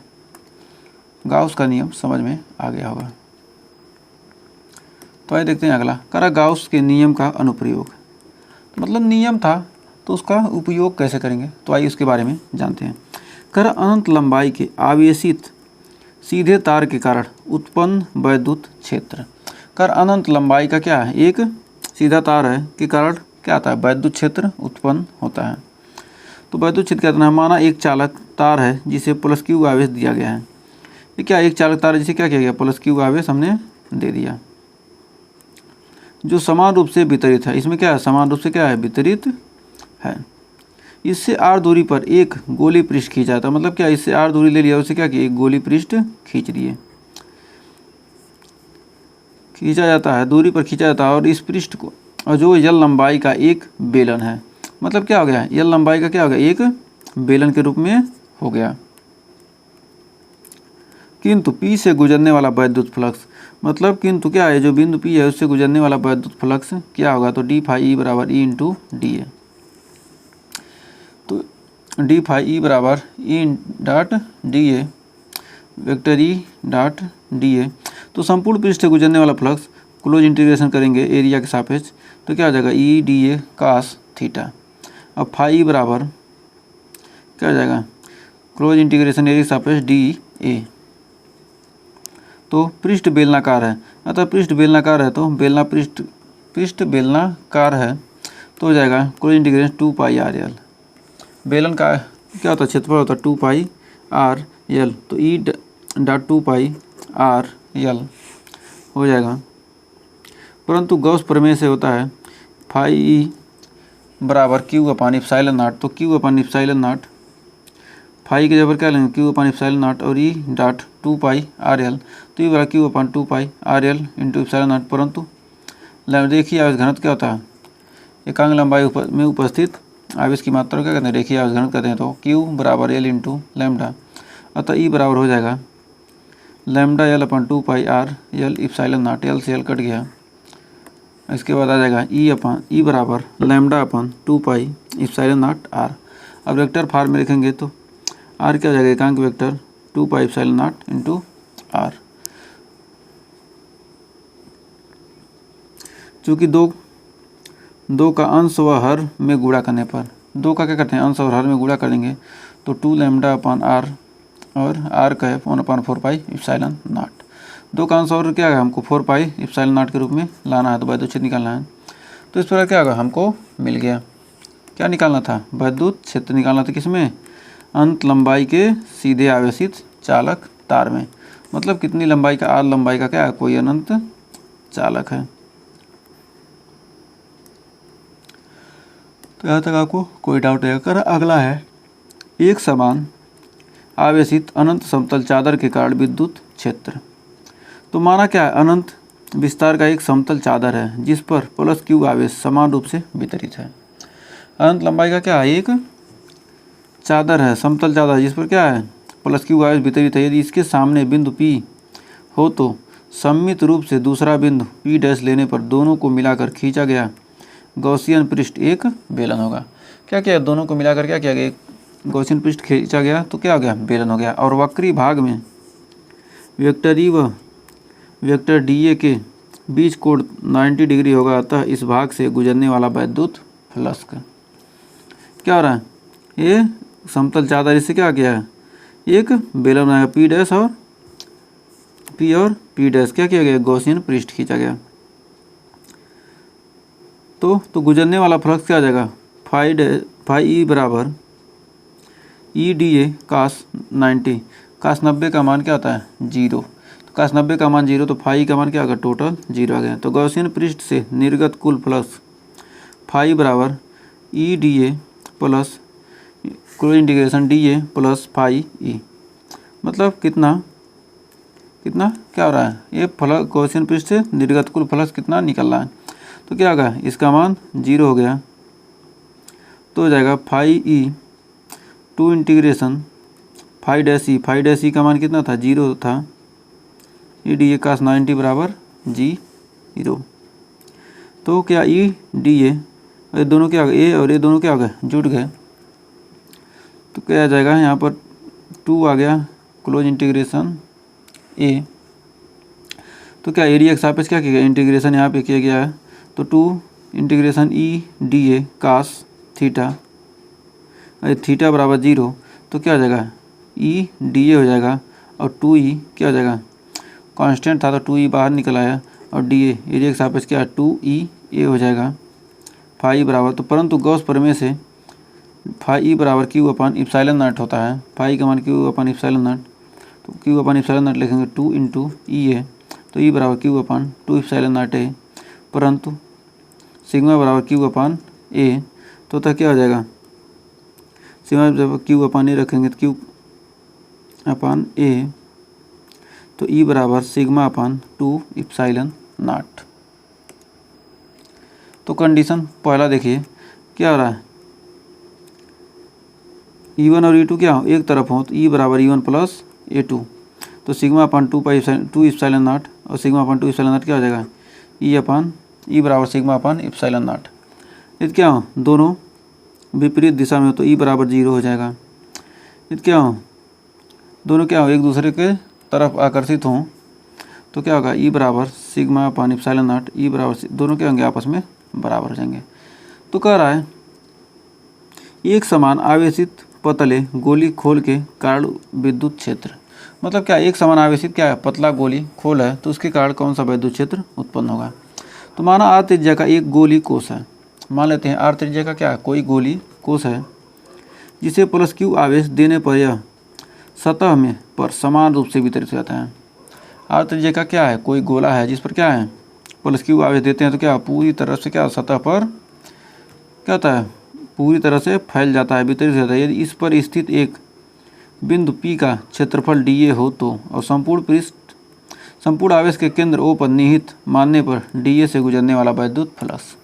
गाउस का नियम समझ में आ गया होगा। तो आइए देखते हैं अगला, करा गाउस के नियम का अनुप्रयोग। तो मतलब नियम था तो उसका उपयोग कैसे करेंगे, तो आइए उसके बारे में जानते हैं। करा अनंत लंबाई के आवेशित सीधे तार के कारण उत्पन्न वैद्युत क्षेत्र। कर अनंत लंबाई का क्या है, एक सीधा तार है के कारण क्या आता है वैद्युत क्षेत्र उत्पन्न होता है। तो वैद्युत क्षेत्र क्या है, माना एक चालक तार है जिसे +Q आवेश दिया गया है। ये क्या एक चालक तार है जिसे क्या किया गया +Q आवेश हमने दे दिया, जो समान रूप से वितरित है। इसमें क्या है समान रूप से क्या है वितरित है। इससे r दूरी पर एक गोली पृष्ठ खींचा जाता है। मतलब क्या, इससे r दूरी ले लिया, उससे क्या किया एक गोली पृष्ठ खींच लिए, खींचा जाता है, दूरी पर खींचा जाता है। और इस पृष्ठ को और जो यल लंबाई का एक बेलन है, मतलब क्या हो गया यल लंबाई का क्या हो गया एक बेलन के रूप में हो गया। किंतु P से गुजरने वाला वैद्युत फ्लक्स, मतलब किंतु क्या है जो बिंदु P है उससे गुजरने वाला वैद्युत फ्लक्स क्या होगा, तो d फाई E बराबर E इंटू डी ए। तो d फाई E बराबर E dot D A vector E dot D A. तो संपूर्ण पृष्ठ से गुजरने वाला फ्लक्स क्लोज इंटीग्रेशन करेंगे एरिया के सापेक्ष, तो क्या हो जाएगा E D A cos theta. अब फाई बराबर क्या हो जाएगा क्लोज इंटीग्रेशन एरिया के सापेक्ष डी ए। तो पृष्ठ बेलनाकार है, अतः पृष्ठ बेलनाकार है तो पृष्ठ बेलनाकार है तो हो जाएगा क्लोज इंटीग्रेशन 2πr_l। बेलन का क्या होता है क्षेत्रफल होता है 2πr_l, तो E डॉट 2πr_l हो जाएगा। परंतु गॉस प्रमेय से होता है फाई E बराबर Q/ε0। तो Q/ε0 फाई के जबर क्या लेंगे Q/ε0 और E डॉट 2πr_l, तो ये बराबर Q/2πr_l इंटू ε0। परंतु देखिए आवेश घनत्व क्या होता है, एकांक लंबाई में उपस्थित आवेश की मात्रा क्या कहते हैं रेखीय आवेश घनत्व कहते हैं। तो Q बराबर L इंटू लैम्डा, अतः E बराबर हो जाएगा λL/2πr_l ε0। L से L कट गया, इसके बाद आ जाएगा E बराबर λ/2πε0r। अब वेक्टर फॉर्म में लिखेंगे तो r क्या हो जाएगा एकांक वेक्टर 2πε0 इंटू r। चूँकि दो का अंश व हर में गुणा करने पर, दो का क्या करते हैं अंश और हर में गुणा कर देंगे तो 2λ/r और r का है 1/4πε0। दो का अंश और क्या है हमको 4πε0 के रूप में लाना है, तो वैद्युत क्षेत्र निकालना है। तो इस प्रकार क्या होगा हमको मिल गया, क्या निकालना था वैद्युत क्षेत्र निकालना था किसमें अंत लंबाई के सीधे आवेशित चालक तार में। मतलब कितनी लंबाई का, r लंबाई का क्या है कोई अनंत चालक है। तो यहाँ तक आपको कोई डाउट नहीं कर। अगला है एक समान आवेशित अनंत समतल चादर के कारण विद्युत क्षेत्र। तो माना क्या है अनंत विस्तार का एक समतल चादर है जिस पर +Q आवेश समान रूप से वितरित है। अनंत लंबाई का क्या है एक चादर है, समतल चादर जिस पर क्या है +Q आवेश वितरित है। यदि इसके सामने बिंदु P हो तो सममित रूप से दूसरा बिंदु P' लेने पर दोनों को मिलाकर खींचा गया गॉसियन पृष्ठ एक बेलन होगा। क्या किया दोनों को मिलाकर क्या किया गया एक गॉसियन पृष्ठ खींचा गया तो क्या हो गया बेलन हो गया। और वक्री भाग में वेक्टर E व वेक्टर DA के बीच कोण 90 डिग्री होगा, अतः इस भाग से गुजरने वाला वैद्युत फ्लक्स क्या हो रहा है ये समतल चादर इससे क्या किया है एक बेलन बनाया P' और P' क्या किया गया गॉसियन पृष्ठ खींचा गया। तो गुजरने वाला फ्लक्स क्या आ जाएगा फाई E बराबर E DA कास 90। कास 90 का मान क्या होता है 0, तो कास 90 का मान 0, तो फाई का मान क्या होगा टोटल 0 आ गया। तो गॉसियन पृष्ठ से निर्गत कुल फ्लक्स फाई बराबर E DA plus close integration D A plus phi E, मतलब कितना कितना क्या हो रहा है, ये फलक गॉसियन पृष्ठ से निर्गत कुल फ्लक्स कितना निकल रहा है। तो क्या होगा, इसका मान 0 हो गया, तो हो जाएगा phi E two integration phi dash E का मान कितना था, 0 था, ई डी ए कास 90 बराबर 0। तो क्या ई डी ए ये दोनों क्या हो गए, ए और ये दोनों क्या हो गए, जुड़ गए, तो क्या आ जाएगा यहाँ पर 2 आ गया क्लोज इंटीग्रेशन ए। तो क्या एरिया के सापेक्ष क्या किया गया, इंटीग्रेशन यहाँ पे किया गया है, तो 2 integration E D A cos theta, theta बराबर 0, तो क्या हो जाएगा ई डी ए हो जाएगा, और 2 ई क्या हो जाएगा, कांस्टेंट था तो 2 ई बाहर निकल आया, और डी ए एरिया के सापेक्ष क्या 2 ई ए हो जाएगा, फाई बराबर, तो परंतु गॉस प्रमेय से फाई ई बराबर क्यू अपन इप्सिलॉन नॉट होता है, फाई का मान क्यू अपन इप्सिलॉन नॉट, तो क्यू अपन इप्सिलॉन नॉट लिखेंगे 2 इंटू ई ए, तो ई बराबर Q upon 2 epsilon not a, परंतु सिग्मा बराबर क्यू अपन ए, तो क्या हो जाएगा, सिग्मा जब क्यू अपन ए रखेंगे तो क्यू अपन ए, तो ई बराबर सिग्मा अपन 2 इप्सिलॉन नॉट। तो कंडीशन पहला देखिए क्या हो रहा है, E1 और E2 क्या हो, एक तरफ हो, तो E बराबर E1 प्लस A2, तो सिग्मा अपन 2 इप्सिलॉन नॉट, और सिग्मा अपन 2 इप्सिलॉन नॉट क्या हो जाएगा, E बराबर सिग्मा अपन इप्सिलॉन नॉट। यदि क्या हो, दोनों विपरीत दिशा में हो तो E बराबर 0 हो जाएगा। यदि क्या हो, दोनों क्या हो, एक दूसरे के तरफ आकर्षित हों, तो क्या होगा, E बराबर sigma upon epsilon not, E बराबर दोनों क्या होंगे, आपस में बराबर हो जाएंगे। तो कह रहा है एक समान आवेशित पतले गोली खोल के कारण विद्युत क्षेत्र, मतलब क्या एक समान आवेशित क्या है, पतला गोली खोल है, तो उसके कारण कौन सा विद्युत क्षेत्र उत्पन्न होगा। तो माना आर त्रिज्या का एक गोली कोष है, मान लेते हैं आर त्रिज्या का क्या है, कोई गोली कोष है, जिसे प्लस क्यू आवेश देने पर यह सतह में पर समान रूप से वितरित हो जाता है। आर त्रिज्या का क्या है, कोई गोला है जिस पर क्या है प्लस क्यू आवेश देते हैं, तो क्या पूरी तरह से क्या सतह पर क्या होता है, पूरी तरह से फैल जाता है, वितरित हो जाता है। यदि इस पर स्थित एक बिंदु P का क्षेत्रफल dA हो तो, और संपूर्ण आवेश के केंद्र O पर निहित मानने पर dA से गुजरने वाला वैद्युत फ्लक्स।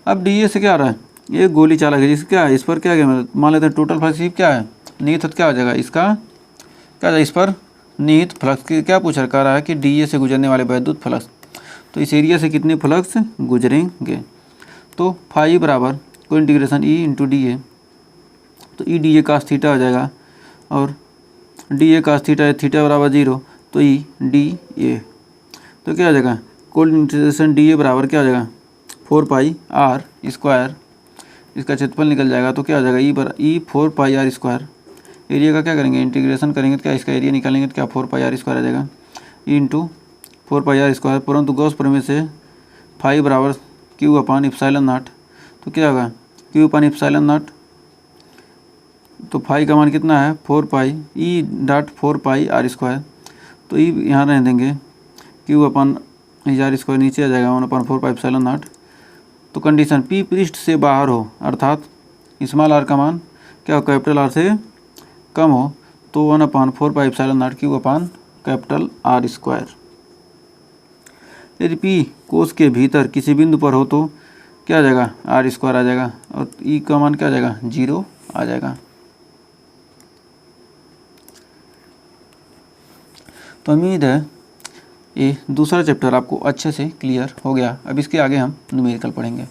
अब dA से क्या आ रहा है, एक गोली चालक है जिसका क्या है, इस पर क्या है, मान लेते हैं टोटल फ्लक्स क्या है, निहित क्या हो जाएगा, इसका क्या इस पर निहित फ्लक्स की क्या पूछ रहा है कि dA से गुजरने वाले वैद्युत फ्लक्स, तो इस एरिया से कितने फ्लक्स गुजरेंगे। तो फाई बराबर को integration E into D A, तो E D A cos theta हो जाएगा, और D A cos theta, theta बराबर 0, तो ई डी ए, तो क्या हो जाएगा, कोल इंटीग्रेशन डी ए बराबर क्या हो जाएगा 4 पाई आर स्क्वायर, इसका क्षेत्रफल निकल जाएगा, तो क्या हो जाएगा ई 4 पाई आर स्क्वायर, एरिया का क्या करेंगे इंटीग्रेशन करेंगे तो क्या इसका एरिया निकालेंगे तो क्या 4 पाई आर स्क्वायर आ जाएगा, E into 4 pi R square, परंतु गॉस प्रमेय से फाई बराबर क्यू अपन इप्सिलॉन नॉट, तो क्या होगा क्यू अपन इप्सिलॉन नॉट, तो फाई का मान कितना है 4 pi E dot 4 pi R square, तो ई यहाँ रहने देंगे, क्यू अपन आर स्क्वायर नीचे आ जाएगा 1/4 पाई इप्सिलॉन नॉट। तो कंडीशन पी पृष्ठ से बाहर हो, अर्थात स्मॉल आर का मान क्या हो कैपिटल आर से कम हो, तो 1/4 pi epsilon naught Q upon capital R square. यदि पी कोष के भीतर किसी बिंदु पर हो तो क्या आ जाएगा आर स्क्वायर आ जाएगा, और ई का मान क्या आ जाएगा 0 आ जाएगा। तो उम्मीद है ये दूसरा चैप्टर आपको अच्छे से क्लियर हो गया। अब इसके आगे हम न्यूमेरिकल पढ़ेंगे।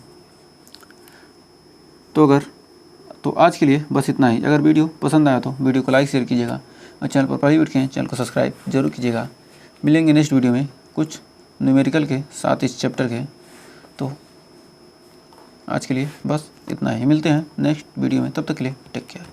तो आज के लिए बस इतना ही। अगर वीडियो पसंद आया तो वीडियो को लाइक शेयर कीजिएगा, और चैनल पर पहली बार हैं चैनल को सब्सक्राइब जरूर कीजिएगा। मिलेंगे नेक्स्ट वीडियो में कुछ न्यूमेरिकल के साथ इस चैप्टर के। तो आज के लिए बस इतना ही, मिलते हैं नेक्स्ट वीडियो में, तब तक के लिए टेक केयर।